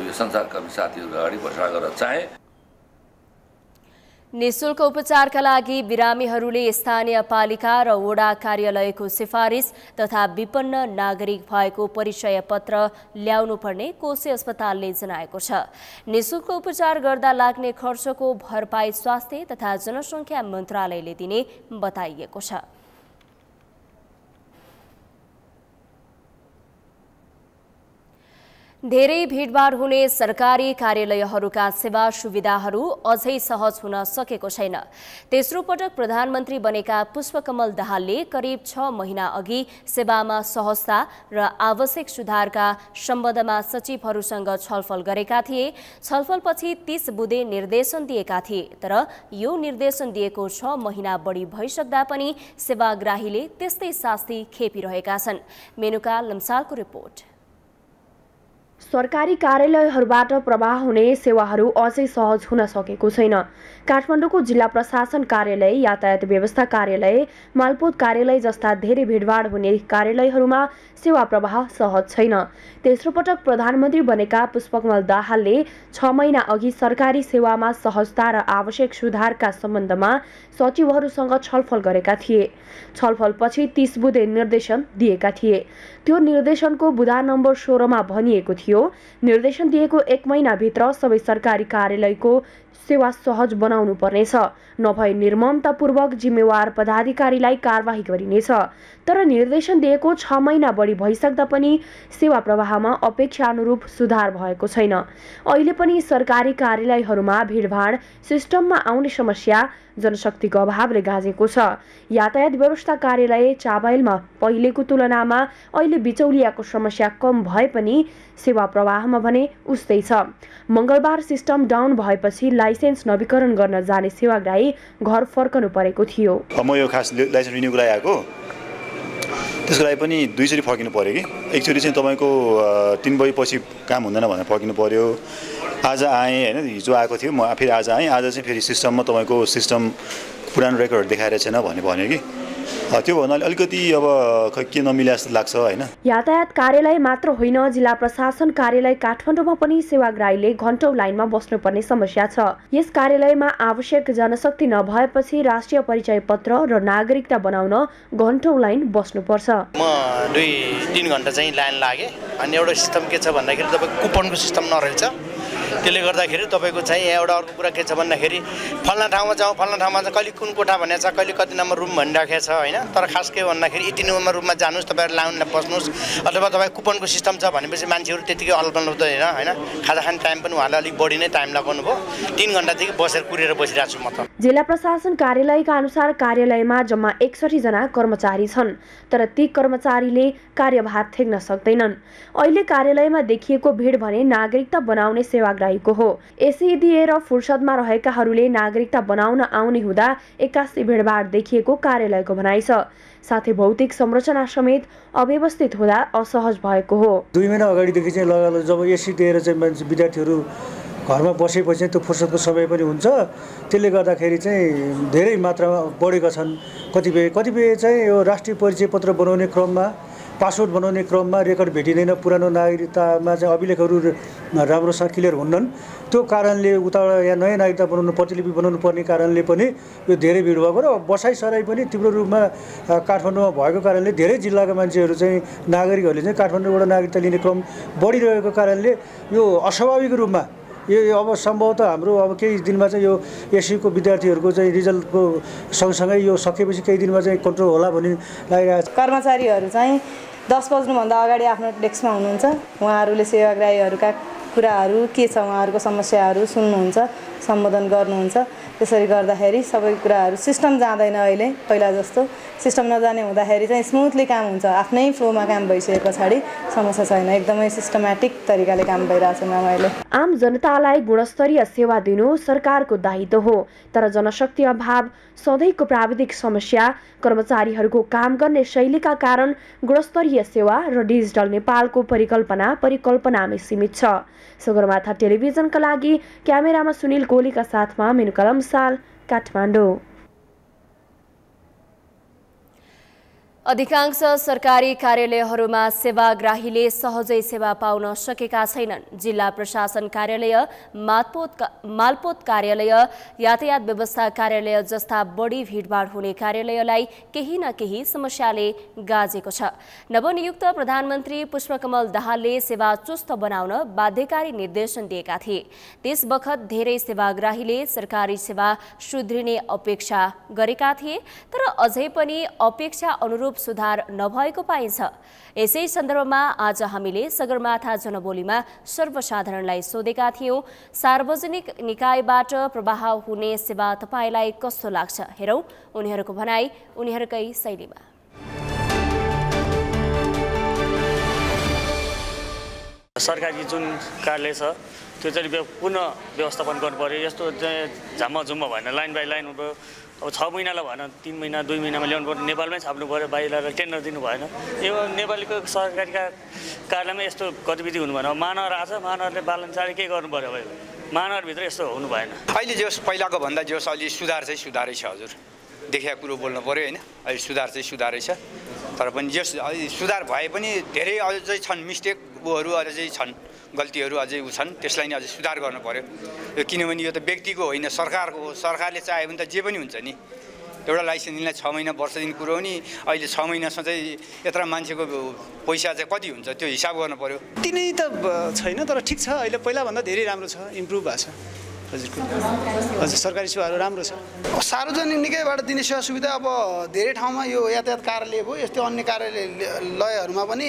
यो सञ्चारकर्मी साथीहरूको अगाडि घोषणा गर्न चाहे। निशुल्क उपचारका लागि बिरामीहरूले स्थानीय पालिका र वडा कार्यालयको सिफारिस तथा विपन्न नागरिक भएको परिचय पत्र ल्याउनु पर्ने कोशी अस्पतालले जनाएको छ। निशुल्क उपचार गर्दा लाग्ने खर्चको भरपाई स्वास्थ्य तथा जनसङ्ख्या मन्त्रालयले दिने बताइएको छ। धेरै भीडभाड हुने सरकारी कार्यालयहरूका सेवा सुविधाहरू अझै सहज हुन सकेको छैन। तेस्रो पटक प्रधानमन्त्री बनेका पुष्पकमल दाहालले करिब 6 महिना अघि सेवामा सहजता र आवश्यक सुधारका सम्बन्धमा सचिवहरूसँग छलफल गरेका थिए। छलफलपछि 30 बुँदे निर्देशन दिएका थिए, तर यो निर्देशन दिएको 6 महिना बढी भइसक्दा पनि सेवाग्राहीले त्यस्तै शास्ति खेपिरहेका छन्। मेनुका लम्सालको रिपोर्ट। सरकारी कार्यालयहरूबाट प्रवाह हुने सेवाहरू अझै सहज हुन सकेको छैन। काठमाडौँको जिल्ला प्रशासन कार्यालय, यातायात व्यवस्था कार्यालय, मालपोत कार्यालय जस्ता धेरै भिडभाड हुने कार्यालयहरूमा सेवा प्रवाह सहज छैन। तेस्रो पटक प्रधानमन्त्री बनेका पुष्पकमल दाहालले 6 महिना अघि सरकारी सेवामा सहजता र आवश्यक सुधारका सम्बन्धमा सचिवहरूसँग छलफल गरेका थिए। छलफलपछि 30 बुँदे निर्देशन दिएका थिए। त्यो निर्देशनको बुँदा नम्बर 16 मा भनिएको थियो, निर्देशन दिएको 1 महिनाभित्र सबै सरकारी कार्यालयको सेवा सहज बनाउनु पर्नेछ, नभए निर्ममतापूर्वक जिम्मेवार पदाधिकारीलाई कारबाही गरिनेछ। तर निर्देशन दिएको 6 महिना बढी भइसक्दा पनि सेवा प्रवाहमा अपेक्षा अनुरूप सुधार भएको छैन। अहिले पनि सरकारी कार्यालयहरूमा भिडभाड, सिस्टममा आउने समस्या, जनशक्तिको अभावले गाजेको छ। यातायात व्यवस्था कार्यालय चाबाइलमा पहिलेको तुलनामा अहिले बिचौलियाको समस्या कम भए पनि सेवा प्रवाहमा भने उस्तै छ। मंगलबार सिस्टम डाउन भएपछि लाइसेन्स नवीकरण गर्न जाने सेवाग्राही घर फर्कनु परेको थियो। म यो खास लाइसेन्स रिन्युको लागि आएको, त्यसको लागि पनि 2 चोटि फर्किनु पर्यो कि। एकचोटि चाहिँ तपाईँको 3 बजेपछि काम हुँदैन भनेर फर्किनु पर्यो। आज आएँ होइन, हिजो आएको थियो, म फेरि आज आएँ। आज चाहिँ फेरि सिस्टममा तपाईँको सिस्टम पुरानो रेकर्ड देखाएर छैन भन्यो कि त्यो भन्नाले अलिकति अब खै के नमिले जस्तो लाग्छ होइन। यातायात कार्यालय मात्र होइन, जिल्ला प्रशासन कार्यालय काठमाडौँमा पनि सेवाग्राहीले घण्टौं लाइनमा बस्नुपर्ने समस्या छ। यस कार्यालयमा आवश्यक जनशक्ति नभएपछि राष्ट्रिय परिचय पत्र र नागरिकता बनाउन घण्टौं लाइन बस्नुपर्छ। म 2-3 घण्टा चाहिँ लाइन लागे। अनि एउटा सिस्टम के छ भन्दाखेरि तपाईको कुपनको सिस्टम नरहेछ। त्यसले गर्दाखेरि तपाईको चाहिँ एउटा अर्को कुरा के छ भन्दाखेरि फल्ना ठाउँमा जाउँ, फल्ना ठाउँमा चाहिँ कहिले कुन कोठा भनेको छ, कहिले कति नम्बर रुम भनिराखेको छ होइन। तर खास के भन्दाखेरि यति नम्बर रुममा जानुहोस्, तपाईँहरू लाउन बस्नुहोस्, अथवा तपाईँ कुपनको सिस्टम छ भनेपछि मान्छेहरू त्यतिकै अल्पन हुँदैन होइन। खाजा खाने टाइम पनि उहाँले अलिक बढी नै टाइम लगाउनु भयो। 3 घण्टादेखि बसेर कुरेर बसिरहेको छु म त। जिल्ला प्रशासन कार्यालयका अनुसार कार्यालयमा जम्मा 61 जना कर्मचारी छन्, तर ती कर्मचारीले कार्यभार थेग्न सक्दैनन्। अहिले कार्यालयमा देखिएको भिड भने नागरिकता बनाउने सेवाग्राहीको हो। यसै दिएर फुर्सदमा रहेकाहरूले नागरिकता बनाउन आउने हुँदा 81 भिडभाड देखिएको कार्यालयको भनाइ छ। साथै भौतिक संरचना समेत अव्यवस्थित हुँदा असहज भएको हो। 2 महिना अगाडिदेखि चाहिँ लगातार जब एसी दिएर चाहिँ मान्छे विद्यार्थीहरू घरमा बसेपछि त्यो फुर्सदको समय पनि हुन्छ। त्यसले गर्दाखेरि चाहिँ धेरै मात्रामा बढेका छन्। कतिपय चाहिँ यो राष्ट्रिय परिचय पत्र बनाउने क्रममा, पासपोर्ट बनाउने क्रममा रेकर्ड भेटिँदैन। पुरानो नागरिकतामा चाहिँ अभिलेखहरू राम्रोसँग क्लियर हुन्नन्। त्यो कारणले उताबाट यहाँ नयाँ नागरिकता बनाउनु, प्रतिलिपि बनाउनु पर्ने कारणले पनि यो धेरै भिड भएको र बसाइसराई पनि तीव्र रूपमा काठमाडौँमा भएको कारणले धेरै जिल्लाका मान्छेहरू चाहिँ नागरिकहरूले चाहिँ काठमाडौँबाट नागरिकता लिने क्रम बढिरहेको कारणले यो अस्वाभाविक रूपमा यो अब सम्भवतः हाम्रो अब केही दिनमा चाहिँ यो एससीको विद्यार्थीहरूको चाहिँ रिजल्टको सँगसँगै यो सकेपछि केही दिनमा चाहिँ कन्ट्रोल होला भन्ने लागिरहेको छ। कर्मचारीहरू चाहिँ 10 बज्नुभन्दा अगाडि आफ्नो डेस्कमा हुनुहुन्छ। उहाँहरूले सेवाग्राहीहरूका कुराहरू के छ, उहाँहरूको समस्याहरू सुन्नुहुन्छ, सम्बोधन गर्नुहुन्छ। त्यसरी गर्दाखेरि सबै कुराहरू सिस्टम जाँदैन। अहिले पहिला जस्तो सिस्टम नजाने हुँदाखेरि चाहिँ स्मुथली काम हुन्छ। आफ्नै फ्लोमा काम भइसके पछाडि समस्या छैन। एकदमै सिस्टमेटिक तरिकाले काम भइरहेछ म्याम अहिले। आम जनतालाई गुणस्तरीय सेवा दिनु सरकारको दायित्व हो, तर जनशक्ति अभाव, सधैँको प्राविधिक समस्या, कर्मचारीहरूको काम गर्ने शैलीका कारण गुणस्तरीय सेवा र डिजिटल नेपालको परिकल्पनामै सीमित छ। सगरमाथा टेलिभिजनका लागि क्यामेरामा सुनिल कोलीका साथमा मेनुका लम्साल, काठमाडौँ। अधिकांश सरकारी कार्यालयहरूमा सेवाग्राहीले सहजै सेवा पाउन सकेका छैनन्। जिल्ला प्रशासन कार्यालय, मालपोत कार्यालय, यातायात व्यवस्था कार्यालय जस्ता बढी भिडभाड हुने कार्यालयलाई केही न केही समस्याले गाजेको छ। नवनियुक्त प्रधानमन्त्री पुष्पकमल दाहालले सेवा चुस्त बनाउन बाध्यकारी निर्देशन दिएका थिए। त्यस बखत धेरै सेवाग्राहीले सरकारी सेवा सुध्रिने अपेक्षा गरेका थिए, तर अझै पनि अपेक्षा अनुरूप सुधार नभएको पाइन्छ। यसै सन्दर्भमा आज हामीले सगरमाथा जनबोलीमा सर्वसाधारणलाई सोधेका थियौं, सार्वजनिक निकायबाट प्रवाह हुने सेवा तपाईलाई कस्तो लाग्छ? हेरौं उनीहरूको भनाई उनीहरूकै शैलीमा। सरकारी जुन कार्यालय छ त्यो चाहिँ पुनः व्यवस्थापन गर्नु पर्यो। यस्तो चाहिँ झाम्माझुम्मा भएन, लाइन बाई लाइन भयो। अब 6 महिनालाई भएन, 3 महिना 2 महिनामा ल्याउनु पर्यो। नेपालमै छाप्नु पर्यो, बाहिर टेन्डर दिनु भएन। यो नेपालीको सरकारी कार्यालयमा यस्तो गतिविधि हुनु भएन। महानगर आछ, महानगरले बालनचारी के गर्नु पर्यो? अब महानगरभित्र यस्तो हुनु भएन। अहिले जोस् पहिलाको भन्दा जोस् अलि सुधार चाहिँ सुधारै छ हजुर। देखेको कुरो बोल्नु पर्यो होइन। अहिले सुधार चाहिँ सुधारै छ, तर पनि जस सुधार भए पनि धेरै अझै छन् मिस्टेक, ऊहरू अझै छन्, गल्तीहरू अझै छन्। त्यसलाई नै अझै सुधार गर्नु पर्यो। किनभने यो त व्यक्तिको होइन, सरकारको हो। सरकारले चाह्यो भने त जे पनि हुन्छ नि। एउटा लाइसेन्स लिनलाई 6 महिना वर्ष दिन कुरो हो नि। अहिले 6 महिनासम्म चाहिँ यत्र मान्छेको पैसा चाहिँ कति हुन्छ त्यो हिसाब गर्नु पर्यो। तिनै त छैन, तर ठिक छ। अहिले पहिलाभन्दा धेरै राम्रो छ, इम्प्रुभ भएको छ हजुरको। हजुर सरकारी सेवाहरू राम्रो छ। सार्वजनिक निकायबाट दिने सेवा सुविधा अब धेरै ठाउँमा यो यातायात कार्यालय भयो, यस्तै अन्य कार्यालयहरूमा पनि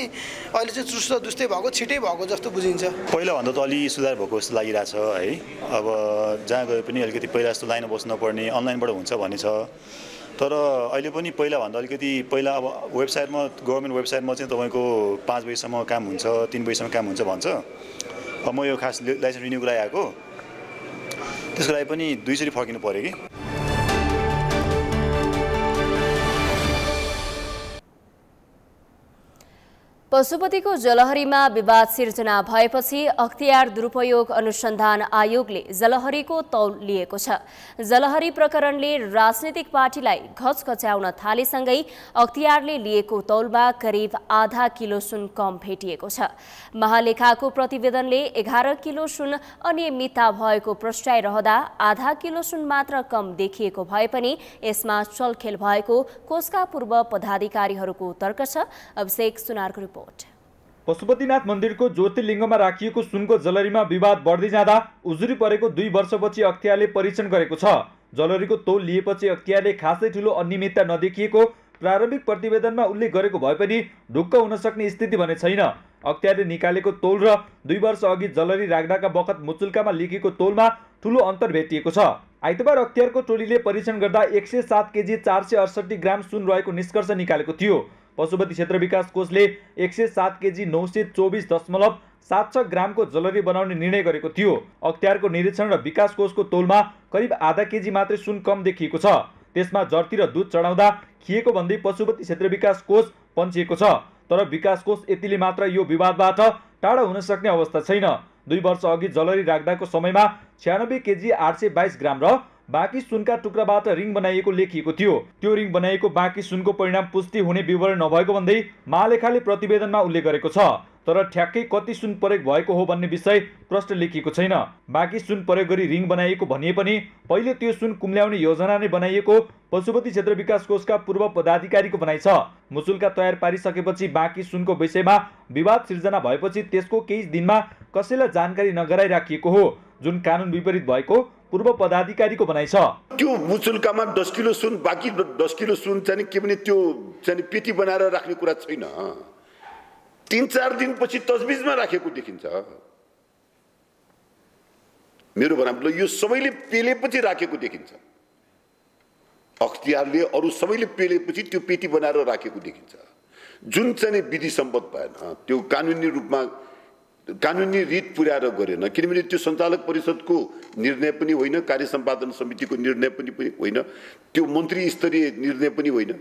अहिले चाहिँ चुस्त दुस्तै भएको, छिटै भएको जस्तो बुझिन्छ। पहिलाभन्दा त अलि सुधार भएको जस्तो लागिरहेछ है। अब जहाँ गए पनि अलिकति पहिला जस्तो लाइनमा बस्नु पर्ने, अनलाइनबाट हुन्छ भन्ने छ। तर अहिले पनि पहिलाभन्दा अलिकति पहिला अब वेबसाइटमा, गभर्मेन्ट वेबसाइटमा चाहिँ तपाईँको 5 बजीसम्म काम हुन्छ, 3 बजीसम्म काम हुन्छ भन्छ। अब म यो खास लाइसेन्स रिन्युको लागि आएको, त्यसको लागि पनि 2 चोटि फर्किनु पर्यो कि। पशुपतिको जलहरीमा विवाद सिर्जना भएपछि अख्तियार दुरुपयोग अनुसन्धान आयोगले जलहरीको तौल लिएको छ। जलहरी प्रकरणले राजनीतिक पार्टीलाई घचघच्याउन थालेसँगै अख्तियारले लिएको तौलमा करिब आधा किलो सुन कम भेटिएको छ। महालेखाको प्रतिवेदनले 11 किलो सुन अनियमितता भएको प्रष्टाइरहँदा आधा किलो सुन मात्र कम देखिएको भए पनि यसमा चलखेल भएको कोषका पूर्व पदाधिकारीहरूको तर्क छ। अभिषेक सुनारको रिपोर्ट। पशुपतिनाथ मन्दिरको ज्योतिर्लिङ्गमा राखिएको सुनको जलहरीमा विवाद बढ्दै जाँदा उजुरी परेको 2 वर्षपछि अख्तियारले परीक्षण गरेको छ। जलहरीको तौल लिएपछि अख्तियारले खासै ठूलो अनियमितता नदेखिएको प्रारम्भिक प्रतिवेदनमा उल्लेख गरेको भए पनि ढुक्क हुन सक्ने स्थिति भने छैन। अख्तियारले निकालेको तौल र 2 वर्ष अघि जलहरी राख्दाका बखत मुचुल्कामा लेखिएको तौलमा ठूलो अन्तर भेटिएको छ। आइतबार अख्तियारको टोलीले परीक्षण गर्दा 107 केजी 468 ग्राम सुन रहेको निष्कर्ष निकालेको थियो। पशुपति क्षेत्र विकास कोषले 107 केजी 924.76 ग्रामको जलहरी बनाउने निर्णय गरेको थियो। अख्तियारको निरीक्षण र विकास कोषको तौलमा करिब आधा केजी मात्रै सुन कम देखिएको छ। त्यसमा जर्ती र दूध चढाउँदा खिएको भन्दै पशुपति क्षेत्र विकास कोष पन्छिएको छ। तर विकास कोष यतिले मात्र यो विवादबाट टाढा हुन सक्ने अवस्था छैन। 2 वर्ष अघि जलहरी राख्दाको समयमा 96 केजी 822 ग्राम र बाँकी सुनका टुक्राबाट रिङ बनाइएको लेखिएको थियो। त्यो रिङ बनाइएको बाँकी सुनको परिणाम पुष्टि हुने विवरण नभएको भन्दै महालेखाले प्रतिवेदनमा उल्लेख गरेको छ। तर ठ्याक्कै कति सुन प्रयोग भएको हो भन्ने विषय प्रश्न लेखिएको छैन। बाँकी सुन प्रयोग गरी रिङ बनाइएको भनिए पनि पहिले त्यो सुन कुम्ल्याउने योजना नै बनाइएको पशुपति क्षेत्र विकास कोषका पूर्व पदाधिकारीको भनाइ छ। मुचुल्का तयार पारिसकेपछि बाँकी सुनको विषयमा विवाद सिर्जना भएपछि त्यसको केही दिनमा कसैलाई जानकारी नगराइराखिएको हो, जुन कानुन विपरीत भएको पूर्व पदाधिकारीको भनाइ छ। त्यो मुचुल्कामा 10 किलो सुन बाँकी 10 किलो सुन चाहिँ के भने त्यो चाहिँ पेटी बनाएर राख्ने कुरा छैन। 3-4 दिनपछि तजबिजमा राखेको देखिन्छ। मेरो भनाइले यो सबैले पेलेपछि राखेको देखिन्छ। अख्तियारले अरू सबैले पेलेपछि त्यो पेटी बनाएर राखेको देखिन्छ, जुन चाहिँ विधि सम्मत भएन। त्यो कानुनी रूपमा कानुनी रीत पुर्याएर गरेन, किनभने त्यो सञ्चालक परिषदको निर्णय पनि होइन, कार्य सम्पादन समितिको निर्णय पनि होइन, त्यो मन्त्री स्तरीय निर्णय पनि होइन।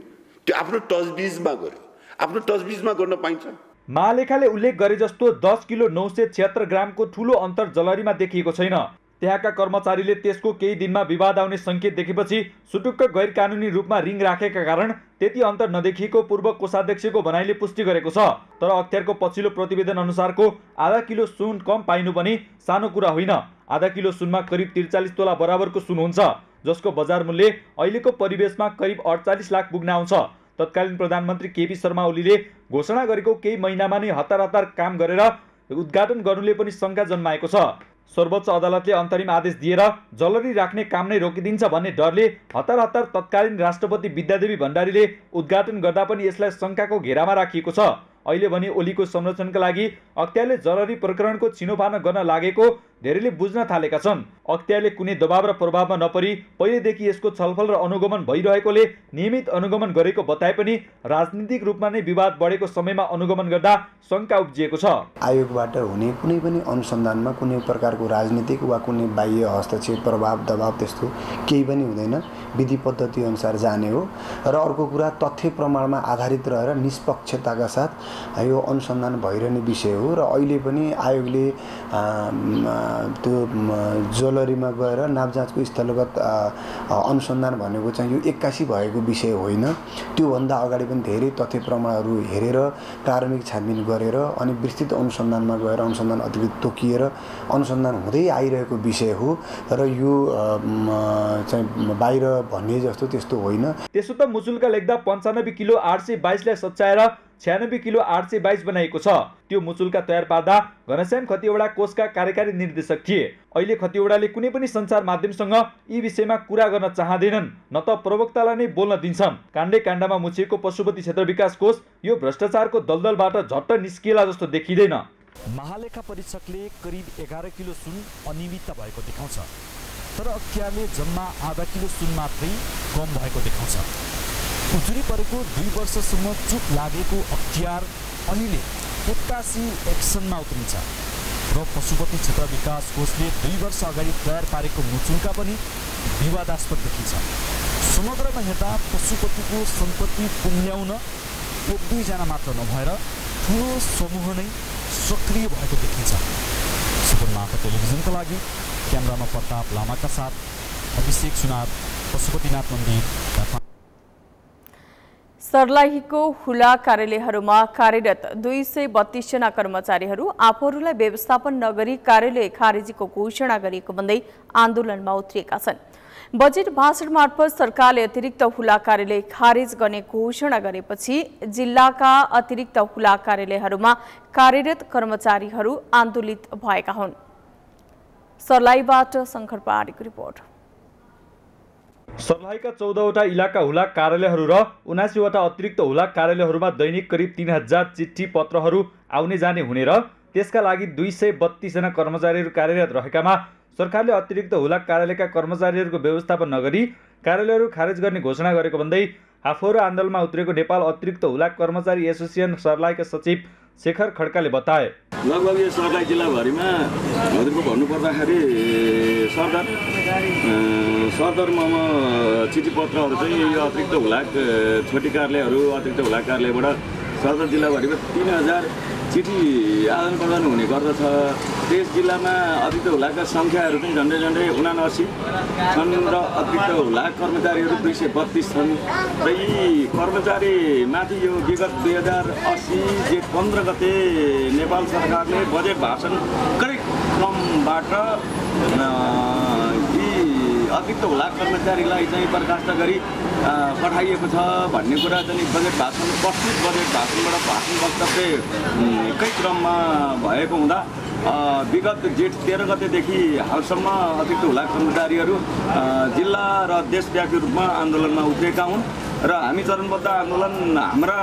त्यो आफ्नो तजबिजमा गर्यो। आफ्नो तजबिजमा गर्न पाइन्छ। महालेखाले उल्लेख गरे जस्तो 10 किलो 976 ग्रामको ठूलो अन्तर जलहरीमा देखिएको छैन। त्यहाँका कर्मचारीले त्यसको केही दिनमा विवाद आउने संकेत देखेपछि सुटुक्क गैर कानुनी रूपमा रिङ राखेका कारण त्यति अन्तर नदेखिएको पूर्व कोषाध्यक्षको भनाइले पुष्टि गरेको छ। तर अख्तियारको पछिल्लो प्रतिवेदन अनुसारको आधा किलो सुन कम पाइनु पनि सानो कुरा होइन। आधा किलो सुनमा करिब 43 तोला बराबरको सुन हुन्छ, जसको बजार मूल्य अहिलेको परिवेशमा करिब 48 लाख पुग्न आउँछ। तत्कालीन प्रधानमन्त्री केपी शर्मा ओलीले घोषणा गरेको केही महिनामा नै हतार काम गरेर उद्घाटन गर्नुले पनि शङ्का जन्माएको छ। सर्वोच्च अदालतले अन्तरिम आदेश दिएर जलहरी राख्ने काम नै रोकिदिन्छ भन्ने डरले हतार तत्कालीन राष्ट्रपति विद्यादेवी भण्डारीले उद्घाटन गर्दा पनि यसलाई शङ्काको घेरामा राखिएको छ। अहिले भने ओलीको संरक्षणका लागि अख्तियारले जलहरी प्रकरणको छिनोफानो गर्न लागेको धेरैले बुझ्न थालेका छन्। अख्तियारले कुनै दबाव र प्रभावमा नपरी पहिलेदेखि यसको छलफल र अनुगमन भइरहेकोले नियमित अनुगमन गरेको बताए पनि राजनीतिक रूपमा नै विवाद बढेको समयमा अनुगमन गर्दा शङ्का उब्जिएको छ। आयोगबाट हुने कुनै पनि अनुसन्धानमा कुनै प्रकारको राजनीतिक वा कुनै बाह्य हस्तक्षेप प्रभाव दबाव त्यस्तो केही पनि हुँदैन। विधि पद्धति अनुसार जाने हो र अर्को कुरा तथ्य प्रमाणमा आधारित रहेर निष्पक्षताका साथ यो अनुसन्धान भइरहने विषय हो। र अहिले पनि आयोगले त्यो जलहरीमा गएर नापजाँचको स्थलगत अनुसन्धान भनेको चाहिँ यो 81 भएको विषय होइन। त्योभन्दा अगाडि पनि धेरै तथ्य प्रमाणहरू हेरेर प्रारम्भिक छानबिन गरेर अनि विस्तृत अनुसन्धानमा गएर अनुसन्धान अधिकृत तोकिएर अनुसन्धान हुँदै आइरहेको विषय हो। र यो चाहिँ बाहिर भन्ने जस्तो त्यस्तो होइन। त्यसो त मुचुल्का लेख्दा 95 किलो 822 लाई सच्याएर 96 किलो 822 बनाइएको छ। त्यो मुचुल्का तयार पार्दा घनश्याम खतिवडा कोषका कार्यकारी निर्देशक थिए। अहिले खतिवडाले कुनै पनि सञ्चार माध्यमसँग यी विषयमा कुरा गर्न चाहँदैनन्, न त प्रवक्तालाई नै बोल्न दिन्छन्। काण्डमा मुछिएको पशुपति क्षेत्र विकास कोष यो भ्रष्टाचारको दलदलबाट झट्ट निस्किएला जस्तो देखिँदैन। महालेखा परीक्षकले करिब 11 किलो सुन अनियमितता भएको देखाउँछ, तर अख्तियारले जम्मा आधा किलो सुन मात्रै कम भएको देखाउँछ। उजुरी परेको 2 वर्षसम्म चुप लागेको अख्तियार अहिले 81 एक्सनमा उत्रिन्छ र पशुपति क्षेत्र विकास कोषले 2 वर्ष अगाडि तयार पारेको मुचुल्का पनि विवादास्पद देखिन्छ। समग्रमा हेर्दा पशुपतिको सम्पत्ति कुम्ल्याउन 1-2 जना मात्र नभएर ठुलो समूह नै सक्रिय भएको देखिन्छ। सगरमाथा टेलिभिजनका लागि क्यामेरामा प्रताप लामाका साथ अभिषेक सुनार, पशुपतिनाथ मन्दिर। सर्लाहीको हुला कार्यालयहरूमा कार्यरत 232 जना कर्मचारीहरू आफूहरूलाई व्यवस्थापन नगरी कार्यालय खारेजीको घोषणा गरिएको भन्दै आन्दोलनमा उत्रिएका छन्। बजेट भाषण मार्फत सरकारले अतिरिक्त हुला कार्यालय खारेज गर्ने घोषणा गरेपछि जिल्लाका अतिरिक्त हुला कार्यालयहरूमा कार्यरत कर्मचारीहरू आन्दोलित भएका हुन्। सर्लाहीबाट शंकर पहाडीको रिपोर्ट। सर्लाहीका 14वटा इलाका हुला कार्यालयहरू र 79वटा अतिरिक्त हुला कार्यालयहरूमा दैनिक करिब 3000 चिठी पत्रहरू आउने जाने हुने र त्यसका लागि 232 जना कर्मचारीहरू कार्यरत रहेकामा सरकारले अतिरिक्त हुला कार्यालयका कर्मचारीहरूको व्यवस्थापन नगरी कार्यालयहरू खारेज गर्ने घोषणा गरेको भन्दै आफूहरू आन्दोलनमा उत्रेको नेपाल अतिरिक्त हुला कर्मचारी एसोसिएसन सर्लाहीका सचिव शेखर खड्काले बताए। लगभग यो सर्लाही जिल्लाभरिमा हजुरको भन्नुपर्दाखेरि सरदरमा चिठी पत्रहरू चाहिँ यो अतिरिक्त हुला छोटी कार्यालयहरू अतिरिक्त हुला कार्यालयबाट सरदर जिल्लाभरिमा 3000 चिठी आदान प्रदान हुने गर्दछ। त्यस जिल्लामा अतिरिक्त हुलाका सङ्ख्याहरू चाहिँ झन्डै 79 छन् र अतिरिक्त हुला कर्मचारीहरू 232 छन् र यी कर्मचारीमाथि यो विगत 2080 जेठ 15 गते नेपाल सरकारले बजेट भाषण कार्यक्रमबाट यी अतिरिक्त हुला कर्मचारीलाई चाहिँ बर्खास्त गरी पठाइएको छ भन्ने कुरा चाहिँ बजेट भाषण प्रस्तुत बजेट भाषणबाट भाषण वक्तव्यकै क्रममा भएको हुँदा विगत जेठ 13 गतेदेखि हालसम्म अतिरिक्त हुला कर्मचारीहरू जिल्ला र देशव्यापी रूपमा आन्दोलनमा उत्रेका हुन् र हामी चरणबद्ध आन्दोलन हाम्रा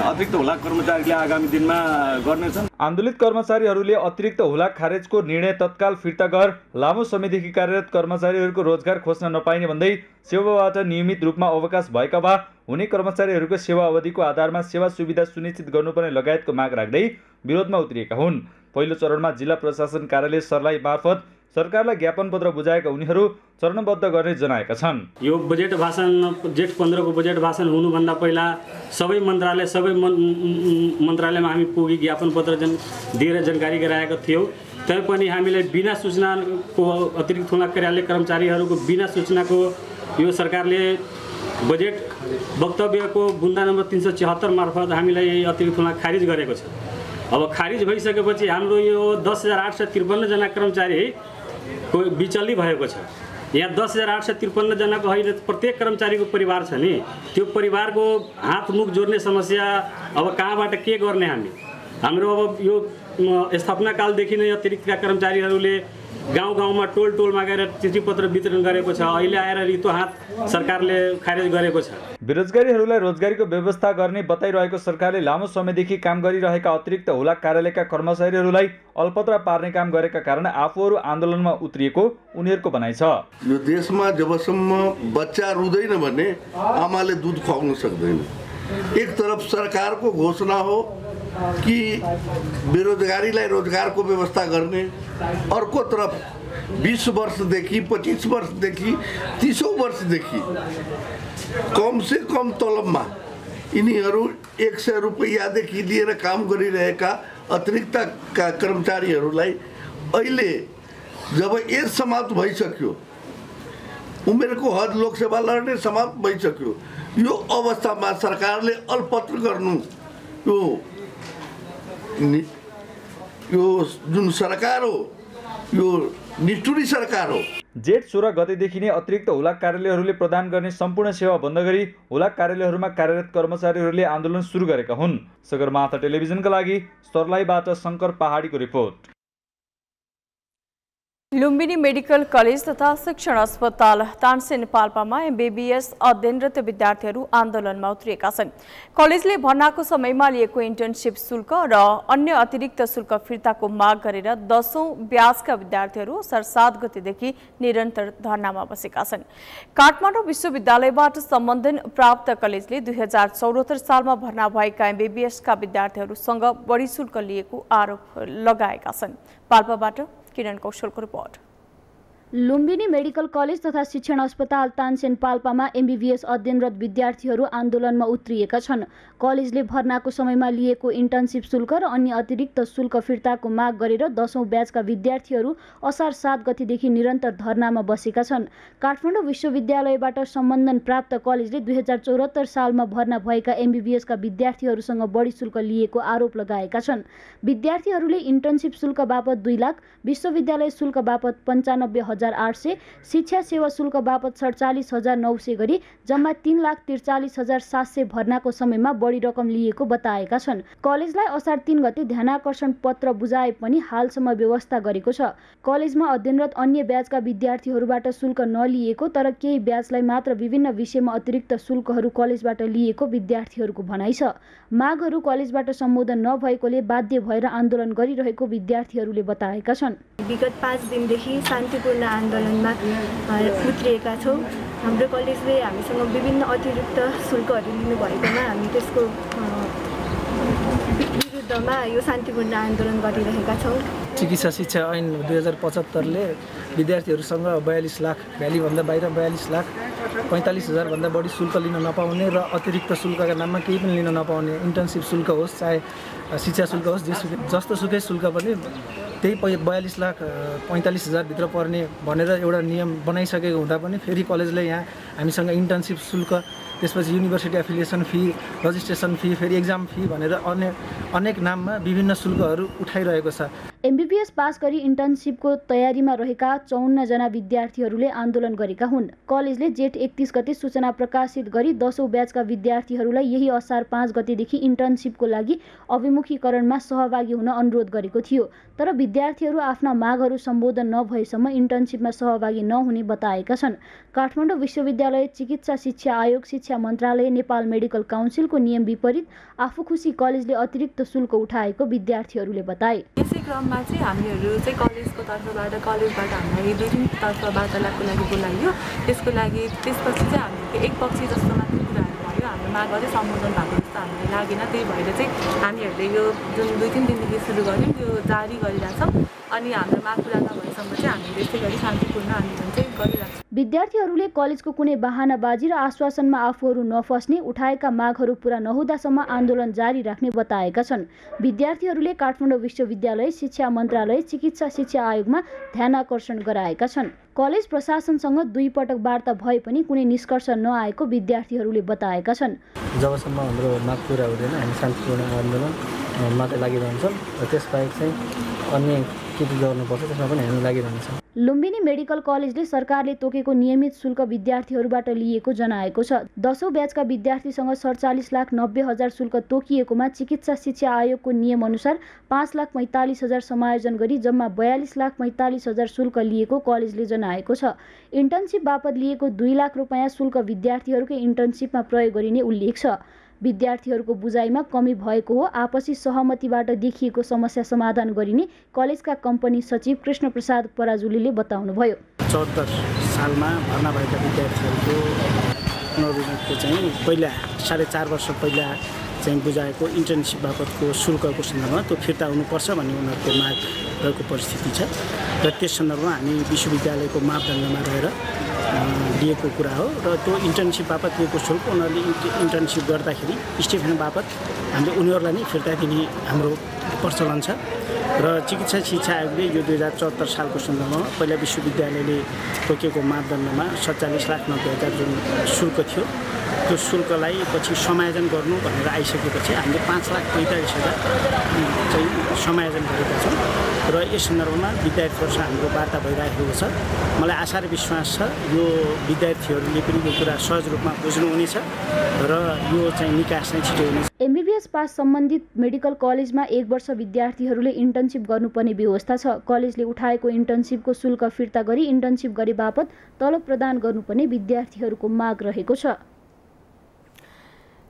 अतिरिक्त हुला कर्मचारीले आगामी दिनमा गर्नेछन्। आन्दोलित कर्मचारीहरूले अतिरिक्त हुला खारेजको निर्णय तत्काल फिर्ता गर, लामो समयदेखि कार्यरत कर्मचारीहरूको रोजगार खोज्न नपाइने भन्दै सेवाबाट नियमित रूपमा अवकाश भएका वा हुने कर्मचारीहरूको सेवा अवधिको आधारमा सेवा सुविधा सुनिश्चित गर्नुपर्ने लगायतको माग राख्दै विरोधमा उत्रिएका हुन्। पहिलो चरणमा जिल्ला प्रशासन कार्यालय सर्लाही मार्फत सरकारलाई ज्ञापन पत्र बुझाएका उनीहरू चरणबद्ध गर्ने जनाएका छन्। यो बजेट भाषण जेठ 15 को बजेट भाषण हुनुभन्दा पहिला सबै मन्त्रालयमा हामी पुगी ज्ञापन पत्र दिएर जानकारी गराएका थियौँ। तैपनि हामीलाई बिना सूचनाको अतिरिक्त हुला कार्यालय कर्मचारीहरूको बिना सूचनाको यो सरकारले बजेट वक्तव्यको बुन्दा नम्बर 374 मार्फत हामीलाई अतिरिक्त हुला खारिज गरेको छ। अब खारिज भइसकेपछि हाम्रो यो 10,853 जना कर्मचारी को बिचल्ली भएको छ। यहाँ 10,853 जनाको होइन, प्रत्येक कर्मचारीको परिवार छ नि, त्यो परिवारको हात मुख जोड्ने समस्या अब कहाँबाट के गर्ने हाम्रो अब यो स्थापना कालदेखि नै अतिरिक्तका कर्मचारीहरूले गाउँमा टोलमा गएर चिठी पत्र वितरण गरेको छ। अहिले आएर रित्तो हात सरकारले खारेज गरेको छ। बेरोजगारीहरूलाई रोजगारीको व्यवस्था गर्ने बताइरहेको सरकारले लामो समयदेखि काम गरिरहेका अतिरिक्त हुला कार्यालयका कर्मचारीहरूलाई अल्पत्र पार्ने काम गरेका कारण आफूहरू आन्दोलनमा उत्रिएको उनीहरूको भनाइ छ। यो देशमा जबसम्म बच्चा रुँदैन भने आमाले दुध खुवाउन सक्दैन। एक तरफ सरकारको घोषणा हो कि बेरोजगारीलाई रोजगारको व्यवस्था गर्ने, अर्को तरफ 20 वर्षदेखि 25 वर्षदेखि 30 वर्षदेखि कम से कम तलबमा यिनीहरू 100 रुपैयाँदेखि लिएर काम गरिरहेका अतिरिक्त कर्मचारीहरूलाई अहिले जब एज समाप्त भइसक्यो, उमेरको हद लोकसेवा लड्ने समाप्त भइसक्यो, यो अवस्थामा सरकारले अल्पत्र गर्नु यो जुन सरकार हो यो निष्ठुरी सरकार हो। जेठ 16 गतेदेखि नै अतिरिक्त हुला कार्यालयहरूले प्रदान गर्ने सम्पूर्ण सेवा बन्द गरी हुला कार्यालयहरूमा कार्यरत कर्मचारीहरूले आन्दोलन सुरु गरेका हुन्। सगरमाथा टेलिभिजनका लागि सर्लाहीबाट शंकर पहाडीको रिपोर्ट। लुम्बिनी मेडिकल कलेज तथा शिक्षण अस्पताल तानसेन पाल्पामा एमबीबीएस अध्ययनरत विद्यार्थीहरू आन्दोलनमा उत्रिएका छन्। कलेजले भर्नाको समयमा लिएको इन्टर्नशिप शुल्क र अन्य अतिरिक्त शुल्क फिर्ताको माग गरेर 10औं ब्याजका विद्यार्थीहरू 7 गतेदेखि निरन्तर धरनामा बसेका छन्। काठमाडौँ विश्वविद्यालयबाट सम्बन्धन प्राप्त कलेजले 2074 सालमा भर्ना भएका एमबीबीएसका विद्यार्थीहरूसँग बढी शुल्क लिएको आरोप लगाएका छन्। पाल्पाबाट किरण कौशलको रिपोर्ट। लुम्बिनी मेडिकल कलेज तथा शिक्षण अस्पताल तानसेन पाल्पामा एमबीबीएस अध्ययनरत विद्यार्थीहरू आन्दोलनमा उत्रिएका छन्। कलेजले भर्नाको समयमा लिएको इन्टर्नसिप शुल्क र अन्य अतिरिक्त शुल्क फिर्ताको माग गरेर 10औं ब्याचका विद्यार्थीहरू असार 7 गतेदेखि निरन्तर धरनामा बसेका छन्। काठमाडौँ विश्वविद्यालयबाट सम्बन्धन प्राप्त कलेजले 2074 सालमा भर्ना भएका एमबीबीएसका विद्यार्थीहरूसँग बढी शुल्क लिएको आरोप लगाएका छन्। विद्यार्थीहरूले इन्टर्नसिप शुल्क बापत 2 लाख, विश्वविद्यालय शुल्क बापत 95,800, शिक्षा सेवा शुल्क बापत 47,900 गरी जम्मा 3,43,700 भर्नाको समयमा बढी रकम लिएको बताएका छन्। कलेजलाई असार 3 गते ध्यानाकर्षण पत्र बुझाए पनि हालसम्म व्यवस्था गरेको छ। कलेजमा अध्ययनरत अन्य ब्याचका विद्यार्थीहरूबाट शुल्क नलिएको तर केही ब्याचलाई मात्र विभिन्न विषयमा अतिरिक्त शुल्कहरू कलेजबाट लिएको विद्यार्थीहरूको भनाइ छ। मागहरू कलेजबाट सम्बोधन नभएकोले बाध्य भएर आन्दोलन गरिरहेको विद्यार्थीहरूले बताएका छन्। विगत 5 दिनदेखि शान्तिपूर्ण आन्दोलनमा उत्रिएका छौँ। हाम्रो कलेजले हामीसँग विभिन्न अतिरिक्त शुल्कहरू लिनुभएकोमा हामी त्यसको विरुद्धमा यो शान्तिपूर्ण आन्दोलन गरिरहेका छौँ। चिकित्सा शिक्षा ऐन 2075ले विद्यार्थीहरूसँग 42 लाख भ्यालीभन्दा बाहिर 42 लाख 45,000 भन्दा बढी शुल्क लिन नपाउने र अतिरिक्त शुल्कका नाममा केही पनि लिन नपाउने, इन्टर्नसिप शुल्क होस् चाहे शिक्षा शुल्क होस् जस्तो सुकै शुल्क पनि त्यही 42 लाख 45,000 भित्र पर्ने भनेर एउटा नियम बनाइसकेको हुँदा पनि फेरि कलेजले यहाँ हामीसँग इन्टर्नसिप शुल्क, त्यसपछि university affiliation fee, registration fee, फेरि एक्जाम फी भनेर अनेक नाममा विभिन्न शुल्कहरू उठाइरहेको छ। एमबीबीएस पास गरी इन्टर्नसिपको तयारीमा रहेका 54 जना विद्यार्थीहरूले आन्दोलन गरेका हुन्। कलेजले जेठ 31 गते सूचना प्रकाशित गरी 10औं ब्याचका विद्यार्थीहरूलाई यही असार 5 गतेदेखि इन्टर्नसिपको लागि अभिमुखीकरणमा सहभागी हुन अनुरोध गरेको थियो। तर विद्यार्थीहरू आफ्ना मागहरू सम्बोधन नभएसम्म इन्टर्नसिपमा सहभागी नहुने बताएका छन्। काठमाडौँ विश्वविद्यालय चिकित्सा शिक्षा आयोग, शिक्षा मन्त्रालय, नेपाल मेडिकल काउन्सिलको नियम विपरीत आफू खुसी कलेजले अतिरिक्त शुल्क उठाएको विद्यार्थीहरूले बताए। यसै क्रममा चाहिँ हामीहरू चाहिँ कलेजको तर्फबाट हामीलाई 2-3 तर्फ वार्तालापको लागि बोलाइयो। त्यसको लागि त्यसपछि चाहिँ हामीले एक पक्षी जस्तो मात्रै कुराहरू भयो। हाम्रो मागहरू सम्बोधन भएको जस्तो हामीलाई लागेन। त्यही भएर चाहिँ हामीहरूले यो जुन 2-3 दिनदेखि सुरु गऱ्यौँ त्यो जारी गरिरहेछौँ। अनि हाम्रो माग पुरा नभएसम्म चाहिँ हामीले यसै गरी शान्तिपूर्ण आन्दोलन चाहिँ गरिरहेछौँ। विद्यार्थीहरूले कलेजको कुनै बहानाबाजी र आश्वासनमा आफूहरू नफस्ने, उठाएका मागहरू पूरा नहुँदासम्म आन्दोलन जारी राख्ने बताएका छन्। विद्यार्थीहरूले काठमाडौँ विश्वविद्यालय, शिक्षा मन्त्रालय, चिकित्सा शिक्षा आयोगमा ध्यानाकर्षण गराएका छन्। कलेज प्रशासनसँग 2 पटक वार्ता भए पनि कुनै निष्कर्ष नआएको विद्यार्थीहरूले बताएका छन्। जबसम्म हाम्रो माग पुरा हुँदैन हामी शान्तिपूर्ण आन्दोलनमा लागिरहन्छौँ र त्यसबाहेक चाहिँ अन्य के गर्नुपर्छ त्यसमा पनि हामी लागिरहन्छौँ। लुम्बिनी मेडिकल कलेजले सरकारले तोकेको नियमित शुल्क विद्यार्थीहरूबाट लिएको जनाएको छ। 10औं ब्याचका विद्यार्थीसँग 47,90,000 शुल्क तोकिएकोमा चिकित्सा शिक्षा आयोगको नियमअनुसार 5,45,000 समायोजन गरी जम्मा 42,45,000 शुल्क लिएको कलेजले जनाएको छ। इन्टर्नसिप बापत लिएको 2 लाख रुपैयाँ शुल्क विद्यार्थीहरूकै इन्टर्नसिपमा प्रयोग गरिने उल्लेख छ। विद्यार्थीहरूको बुझाइमा कमी भएको हो, आपसी सहमतिबाट देखिएको समस्या समाधान गरिने कलेजका कम्पनी सचिव कृष्ण प्रसाद पराजुलीले बताउनुभयो। 74 सालमा भर्ना भएका विद्यार्थीहरूको पुनर्विभागको चाहिँ पहिला 4.5 वर्ष पहिला चाहिँ बुझाएको इन्टर्नसिप बापतको शुल्कको सन्दर्भमा त्यो फिर्ता हुनुपर्छ भन्ने उनीहरूको माग रहेको परिस्थिति छ र त्यस सन्दर्भमा हामी विश्वविद्यालयको मापदण्डमा रहेर दिएको कुरा हो र त्यो इन्टर्नसिप बापत दिएको शुल्क उनीहरूले इन्टर्नसिप गर्दाखेरि स्टिफेन बापत हामीले उनीहरूलाई नै फिर्ता दिने हाम्रो प्रचलन छ र चिकित्सा शिक्षा आयोगले यो 2074 सालको सन्दर्भमा पहिला विश्वविद्यालयले तोकेको मापदण्डमा 47,90,000 जुन शुल्क थियो त्यो शुल्कलाई पछि समायोजन गर्नु भनेर आइसकेपछि हामीले 5,45,000 चाहिँ समायोजन गरेका छौँ र यस सन्दर्भमा विद्यार्थीहरूसँग हाम्रो वार्ता भइरहेको छ। मलाई आशा र विश्वास छ यो विद्यार्थीहरूले पनि यो कुरा सहज रूपमा बुझ्नुहुनेछ र यो चाहिँ निकास चाहिँ छिटो हुनेछ। एमबीबीएस पास सम्बन्धित मेडिकल कलेजमा 1 वर्ष विद्यार्थीहरूले इन्टर्नसिप गर्नुपर्ने व्यवस्था छ। कलेजले उठाएको इन्टर्नसिपको शुल्क फिर्ता गरी इन्टर्नसिप गरे बापत तलब प्रदान गर्नुपर्ने विद्यार्थीहरूको माग रहेको छ।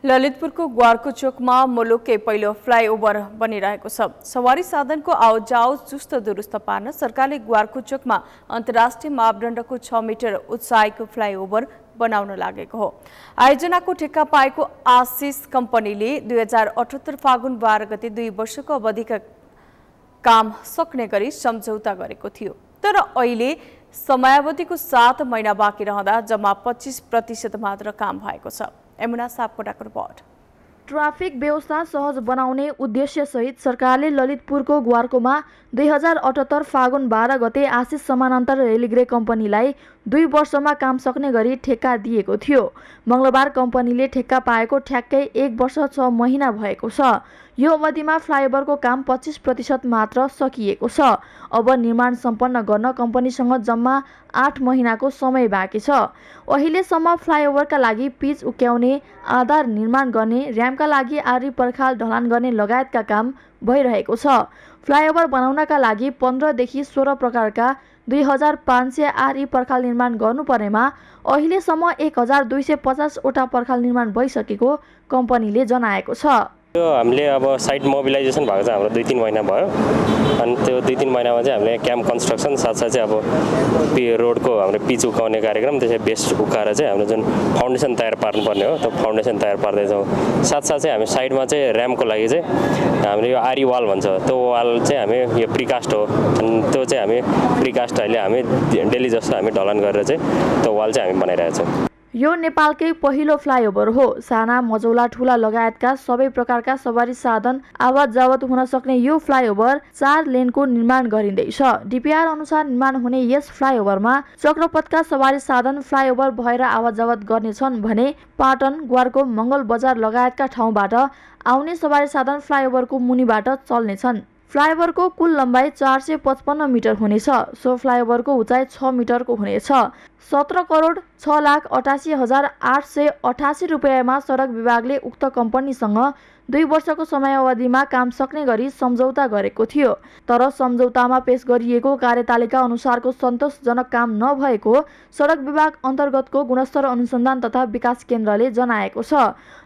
ललितपुरको ग्वारको चोकमा मुलुककै पहिलो फ्लाइओभर बनिरहेको छ। सवारी साधनको आवाजाउ चुस्त दुरुस्त पार्न सरकारले ग्वारको चोकमा अन्तर्राष्ट्रिय मापदण्डको 6 मिटर उचाइको फ्लाइओभर बनाउन लागेको हो। आयोजनाको ठेक्का पाएको आशिष कम्पनीले 2078 फागुन 12 गते 2 वर्षको अवधिका काम सक्ने गरी सम्झौता गरेको थियो। तर अहिले समयावधिको 7 महिना बाँकी रहँदा जम्मा 25% मात्र काम भएको छ। यमुना सापकोटाको रिपोर्ट। ट्राफिक व्यवस्था सहज बनाउने उद्देश्यसहित सरकारले ललितपुरको ग्वारकोमा 2078 फागुन 12 गते आशिष समानान्तर रेलग्रे कम्पनीलाई 2 वर्षमा काम सक्ने गरी ठेक्का दिएको थियो। मंगलबार कम्पनीले ठेक्का पाएको ठ्याक्कै 1 वर्ष 6 महिना भएको छ। यो अवधिमा फ्लाइओभरको काम 25% मात्र सकिएको छ। अब निर्माण सम्पन्न गर्न कम्पनीसँग जम्मा 8 महिनाको समय बाँकी छ। अहिलेसम्म फ्लाइओभरका लागि पिच उक्याउने, आधार निर्माण गर्ने, र्याम्पका लागि आरी पर्खाल ढलान गर्ने लगायतका काम भइरहेको छ। फ्लाइओभर बनाउनका लागि 15 देखि 16 प्रकारका 2500 आरी पर्खाल निर्माण गर्नुपर्नेमा अहिलेसम्म 1250 वटा पर्खाल निर्माण भइसकेको कम्पनीले जनाएको छ। हामीले अब साइट मोबिलाइजेसन भएको चाहिँ हाम्रो 2-3 महिना भयो। अनि त्यो 2-3 महिनामा चाहिँ हामीले क्याम्प कन्स्ट्रक्सन साथसाथै चाहिँ अब रोडको हाम्रो पिच उकाउने कार्यक्रम, त्यसै बेस उकाएर चाहिँ हाम्रो जुन फाउन्डेसन तयार पार्नुपर्ने हो त्यो फाउन्डेसन तयार पार्दैछौँ। साथसाथै चाहिँ हामी साइडमा चाहिँ र्याम्पको लागि चाहिँ हामीले यो आरी वाल भन्छ, त्यो वाल चाहिँ हामी यो प्रिकास्ट हो। अनि त्यो चाहिँ हामी प्रिकास्ट अहिले हामी डेली जस्तो हामी ढलान गरेर चाहिँ त्यो वाल चाहिँ हामी बनाइरहेका छौँ। यो नेपालकै पहिलो फ्लाइओभर हो। साना, मझौला, ठुला लगायतका सबै प्रकारका सवारी साधन आवत जावत हुन सक्ने यो फ्लाइओभर 4 लेनको निर्माण गरिँदैछ। डीपीआर अनुसार निर्माण हुने यस फ्लाइओभरमा चक्रपथका सवारी साधन फ्लाइओभर भएर आवत जावत गर्नेछन् भने पाटन, ग्वारको, मंगल बजार लगायतका ठाउँबाट आउने सवारी साधन फ्लाइओभरको मुनिबाट चल्नेछन्। फ्लाइओभरको कुल लम्बाइ 455 मिटर हुनेछ। सो फ्लाइओभरको उचाइ 6 मिटरको हुनेछ। 17 करोड 6,88,888 रुपियाँमा सडक विभागले उक्त कम्पनीसँग 2 वर्षको समयावधिमा काम सक्ने गरी सम्झौता गरेको थियो। तर सम्झौतामा पेश गरिएको कार्यतालिका अनुसारको सन्तोषजनक काम नभएको सडक विभाग अन्तर्गतको गुणस्तर अनुसन्धान तथा विकास केन्द्रले जनाएको छ।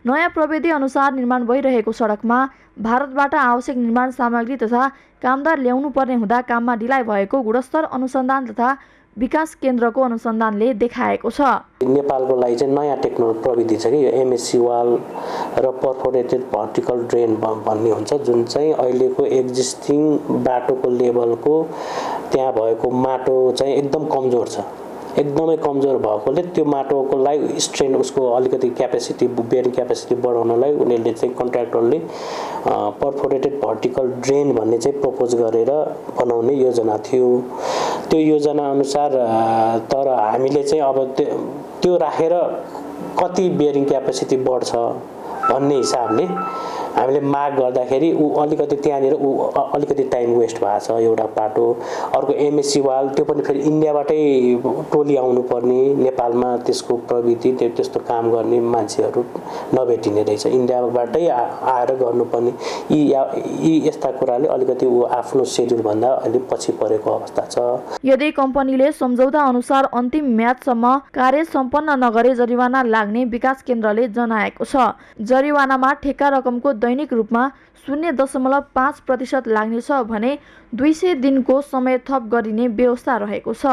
नयाँ प्रविधि अनुसार निर्माण भइरहेको सडकमा भारतबाट आवश्यक निर्माण सामग्री तथा कामदार ल्याउनु पर्ने हुँदा काममा ढिलाइ भएको गुणस्तर अनुसन्धान तथा विकास केन्द्रको अनुसन्धानले देखाएको छ। नेपालको लागि चाहिँ नयाँ टेक्नोलोजी प्रविधि छ कि यो एमएससी वाल र पर्फोरेटेड भर्टिकल ड्रेन भन्ने हुन्छ, जुन चाहिँ अहिलेको एक्जिस्टिङ बाटोको लेभलको त्यहाँ भएको माटो चाहिँ एकदम कमजोर छ। एकदमै कमजोर भएकोले त्यो माटोको लागि स्ट्रेन उसको अलिकति क्यापेसिटी बेयरिङ क्यापेसिटी बढाउनलाई उनीहरूले चाहिँ कन्ट्र्याक्टरले पर्फोरेटेड भर्टिकल ड्रेन भन्ने चाहिँ प्रपोज गरेर बनाउने योजना थियो। त्यो योजना अनुसार तर हामीले चाहिँ अब त्यो राखेर कति बेयरिङ क्यापेसिटी बढ्छ भन्ने हिसाबले हामीले माग गर्दाखेरि ऊ अलिकति त्यहाँनिर ऊ अलिकति टाइम वेस्ट भएको छ एउटा बाटो। अर्को एमएससी वाल त्यो पनि फेरि इन्डियाबाटै टोली आउनुपर्ने, नेपालमा त्यसको प्रविधि त्यस्तो काम गर्ने मान्छेहरू नभेटिने रहेछ, इन्डियाबाटै आएर गर्नुपर्ने। यी यस्ता कुराले अलिकति ऊ आफ्नो सेड्युलभन्दा अलिक पछि परेको अवस्था छ। यदि कम्पनीले सम्झौता अनुसार अन्तिम म्यादसम्म कार्य सम्पन्न नगरे जरिवाना लाग्ने विकास केन्द्रले जनाएको छ। जरिवानामा ठेक्का रकमको दैनिक रूपमा 0.5% लाग्नेछ भने 200 दिनको समय थप गरिने व्यवस्था रहेको छ।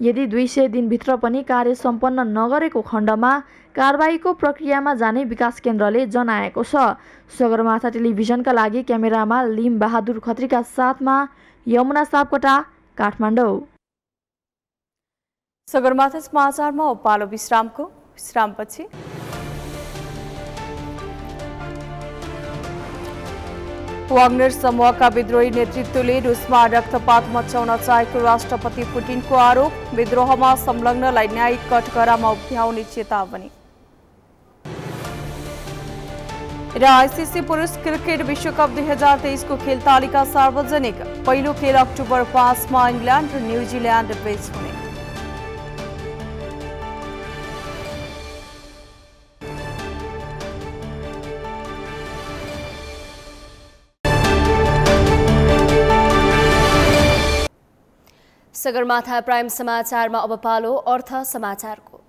यदि 200 दिनभित्र पनि कार्य सम्पन्न नगरेको खण्डमा कारबाहीको प्रक्रियामा जाने विकास केन्द्रले जनाएको छ। सगरमाथा टेलिभिजनका लागि क्यामेरामा लिम बहादुर खत्रीका साथमा यमुना सापकोटा, काठमाडौँ। सगरमाथा समाचारमा पालो विश्रामको। विश्रामपछि वाग्नर समूहका विद्रोही नेतृत्वले रुसमा रक्तपात मचाउन चाहेको राष्ट्रपति पुटिनको आरोप। विद्रोहमा संलग्नलाई न्यायिक कठघरामा उभ्याउने चेतावनी। र आईसीसी पुरुष क्रिकेट विश्वकप 2023 को खेल तालिका सार्वजनिक। पहिलो खेल अक्टोबर 5 मा इंग्ल्यान्ड र न्युजिल्यान्ड बीच हुने। सगरमाथा प्राइम समाचारमा अब पालो अर्थ समाचारको।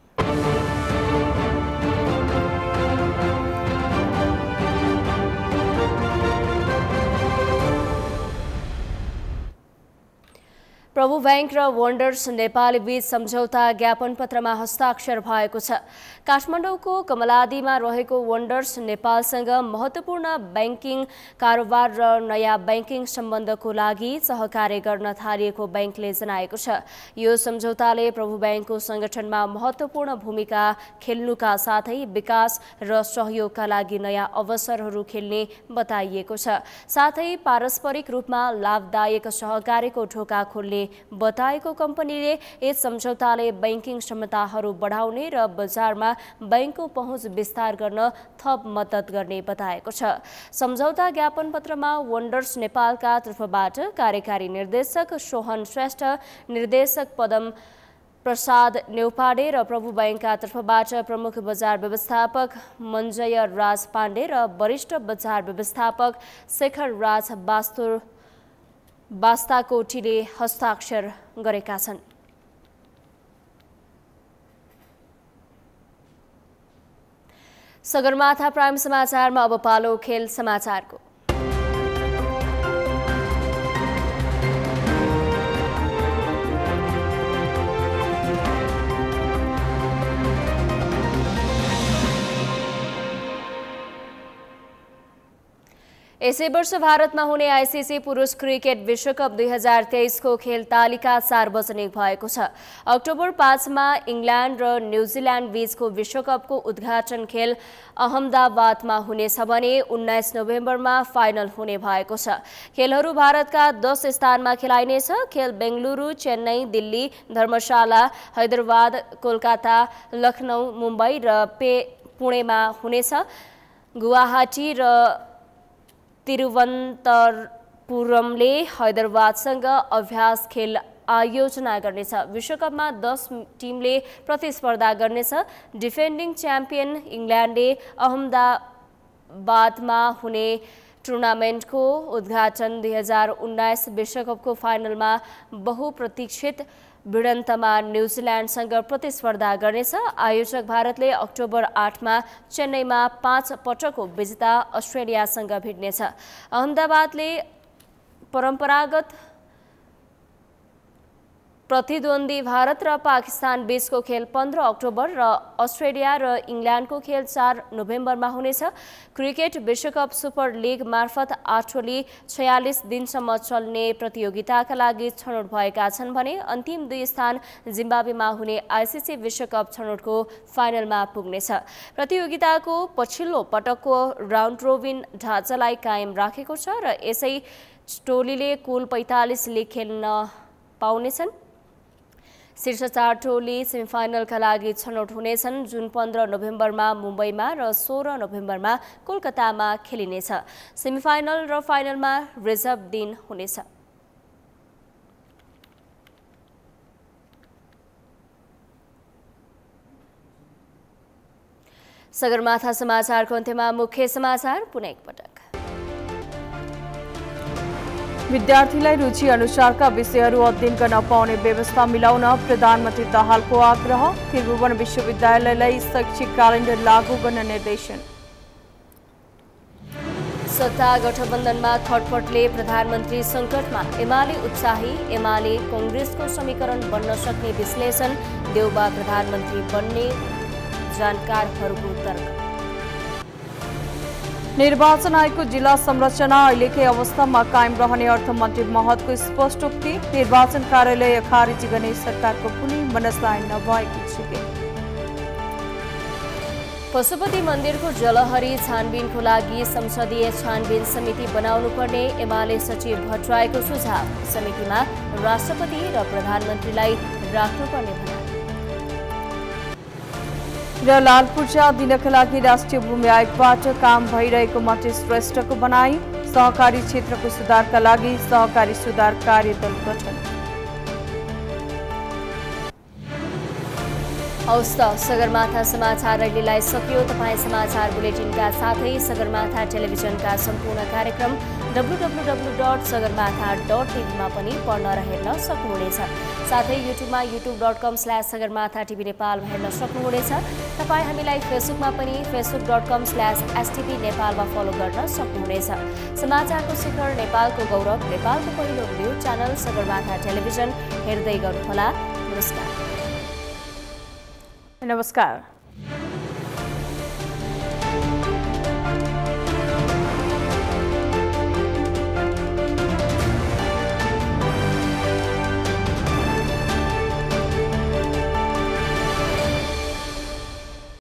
प्रभु बैंक र वन्डर्स नेपाल बीच सम्झौता ज्ञापन पत्रमा हस्ताक्षर भएको छ। काठमाडौँको कमलादीमा रहेको वन्डर्स नेपालसँग महत्त्वपूर्ण बैंकिङ कारोबार र नयाँ बैंकिङ सम्बन्धको लागि सहकार्य गर्न थालिएको बैंकले जनाएको छ। यो सम्झौताले प्रभु बैंकको संगठनमा महत्त्वपूर्ण भूमिका खेल्नुका साथै विकास र सहयोगका लागि नयाँ अवसरहरू खेल्ने बताइएको छ। साथै पारस्परिक रूपमा लाभदायक सहकार्यको ढोका खोल्ने बताएको कम्पनीले यस सम्झौताले बैंकिङ क्षमताहरू बढाउने र बजारमा बैंकको पहुँच विस्तार गर्न थप मद्दत गर्ने बताएको छ। सम्झौता ज्ञापन पत्रमा वन्डर्स नेपालका तर्फबाट कार्यकारी निर्देशक सोहन श्रेष्ठ, निर्देशक पदम प्रसाद नेउपाडे र प्रभु बैंकका तर्फबाट प्रमुख बजार व्यवस्थापक मञ्जय राज पाण्डे र वरिष्ठ बजार व्यवस्थापक शेखर राज बास्ताकोटीले हस्ताक्षर गरेका छन्। सगरमाथा प्राइम समाचारमा अब पालो खेल समाचारको। यसै वर्ष भारतमा हुने आईसीसी पुरुष क्रिकेट विश्वकप 2023 को खेल तालिका सार्वजनिक भएको छ। अक्टोबर 5 मा इङ्ल्यान्ड र न्युजिल्यान्ड बीचको विश्वकपको उद्घाटन खेल अहमदाबादमा हुनेछ भने 19 नोभेम्बरमा फाइनल हुने भएको छ। खेलहरू भारतका 10 स्थानमा खेलाइनेछ। खेल बेंगलुरु, चेन्नई, दिल्ली, धर्मशाला, हैदराबाद, कोलकाता, लखनऊ, मुम्बई र पुणेमा हुनेछ। गुवाहाटी र तिरुवनन्तपुरमले हैदराबादसँग अभ्यास खेल आयोजना गर्नेछ। विश्वकपमा 10 टिमले प्रतिस्पर्धा गर्नेछ। डिफेन्डिङ च्याम्पियन इङ्ल्यान्डले अहमदाबादमा हुने टुर्नामेन्टको उद्घाटन 2019 विश्वकपको फाइनलमा बहुप्रतीक्षित भिडन्तमा न्युजिल्यान्डसँग प्रतिस्पर्धा गर्नेछ। आयोजक भारतले अक्टोबर 8 मा चेन्नईमा 5 पटकको विजेता अस्ट्रेलियासँग भिड्नेछ। अहमदाबादले परम्परागत प्रतिद्वन्दी भारत र पाकिस्तान बीचको खेल 15 अक्टोबर र अस्ट्रेलिया र इङ्ल्यान्डको खेल 4 नोभेम्बरमा हुनेछ। क्रिकेट विश्वकप सुपर लिग मार्फत 8 46 दिनसम्म चल्ने प्रतियोगिताका लागि छनौट भएका छन् भने अन्तिम 2 स्थान जिम्बाब्वेमा हुने आईसीसी विश्वकप छनौटको फाइनलमा पुग्नेछ। प्रतियोगिताको पछिल्लो पटकको राउन्ड रोबिन ढाँचालाई कायम राखेको छ र यसै टोलीले कुल 45 लिग खेल्न पाउनेछन्। शीर्ष 4 टोली सेमिफाइनलका लागि छनौट हुनेछन्, जुन 15 नोभेम्बरमा मुम्बईमा र 16 नोभेम्बरमा कोलकातामा खेलिनेछ। सेमिफाइनल र फाइनलमा रिजर्भ दिन हुनेछ। सगरमाथा समाचारको अन्त्यमा मुख्य समाचार पुनः एकपटक। विद्यार्थीलाई रुचि अनुसारका विषयहरू अध्ययन गर्न पाउने व्यवस्था मिलाउन प्रधानमन्त्री दाहालको आग्रह। त्रिभुवन विश्वविद्यालयलाई शैक्षिक क्यालेन्डर लागू गर्न निर्देशन। सत्ता गठबन्धनमा खटपटले प्रधानमन्त्री सङ्कटमा, एमाले उत्साही, एमाले कांग्रेसको समीकरण बन्न सक्ने विश्लेषण, देउबा प्रधानमन्त्री बन्ने जानकारहरूको तर्क। निर्वाचन आयोगको जिल्ला संरचना अहिलेकै अवस्थामा कायम रहने अर्थमन्त्री महतको स्पष्टोक्ति। निर्वाचन कार्यालय खारिज गर्ने सरकारको कुनै मनसाय नभएको छ। पशुपति मन्दिरको जलहरी छानबिनको लागि संसदीय छानबिन समिति बनाउनुपर्ने एमाले सचिव भट्टराईको सुझाव। समितिमा राष्ट्रपति र प्रधानमन्त्रीलाई राख्नुपर्ने भनाइ। र लालपूर्जा दिनका लागि राष्ट्रिय भूमि आयोगबाट काम भइरहेको मन्त्री श्रेष्ठको भनाई। सहकारी क्षेत्रको सुधारका लागि सहकारी सुधार कार्यदल गठन। हवस् त सगरमाथा समाचार अहिलेलाई सकियो। तपाईँ समाचार बुलेटिनका साथै सगरमाथा टेलिभिजनका सम्पूर्ण कार्यक्रम www.sagarmatha.tv मा पनि पढ्न र हेर्न सक्नुहुनेछ। साथै युट्युबमा youtube.com/sagarmatha.tv नेपालमा हेर्न सक्नुहुनेछ। तपाईँ हामीलाई फेसबुकमा पनि facebook.com/stv नेपालमा फलो गर्न सक्नुहुनेछ। समाचारको शिखर नेपालको गौरव नेपालको पहिलो न्युज च्यानल सगरमाथा टेलिभिजन हेर्दै गर्नुहोला। नमस्कार।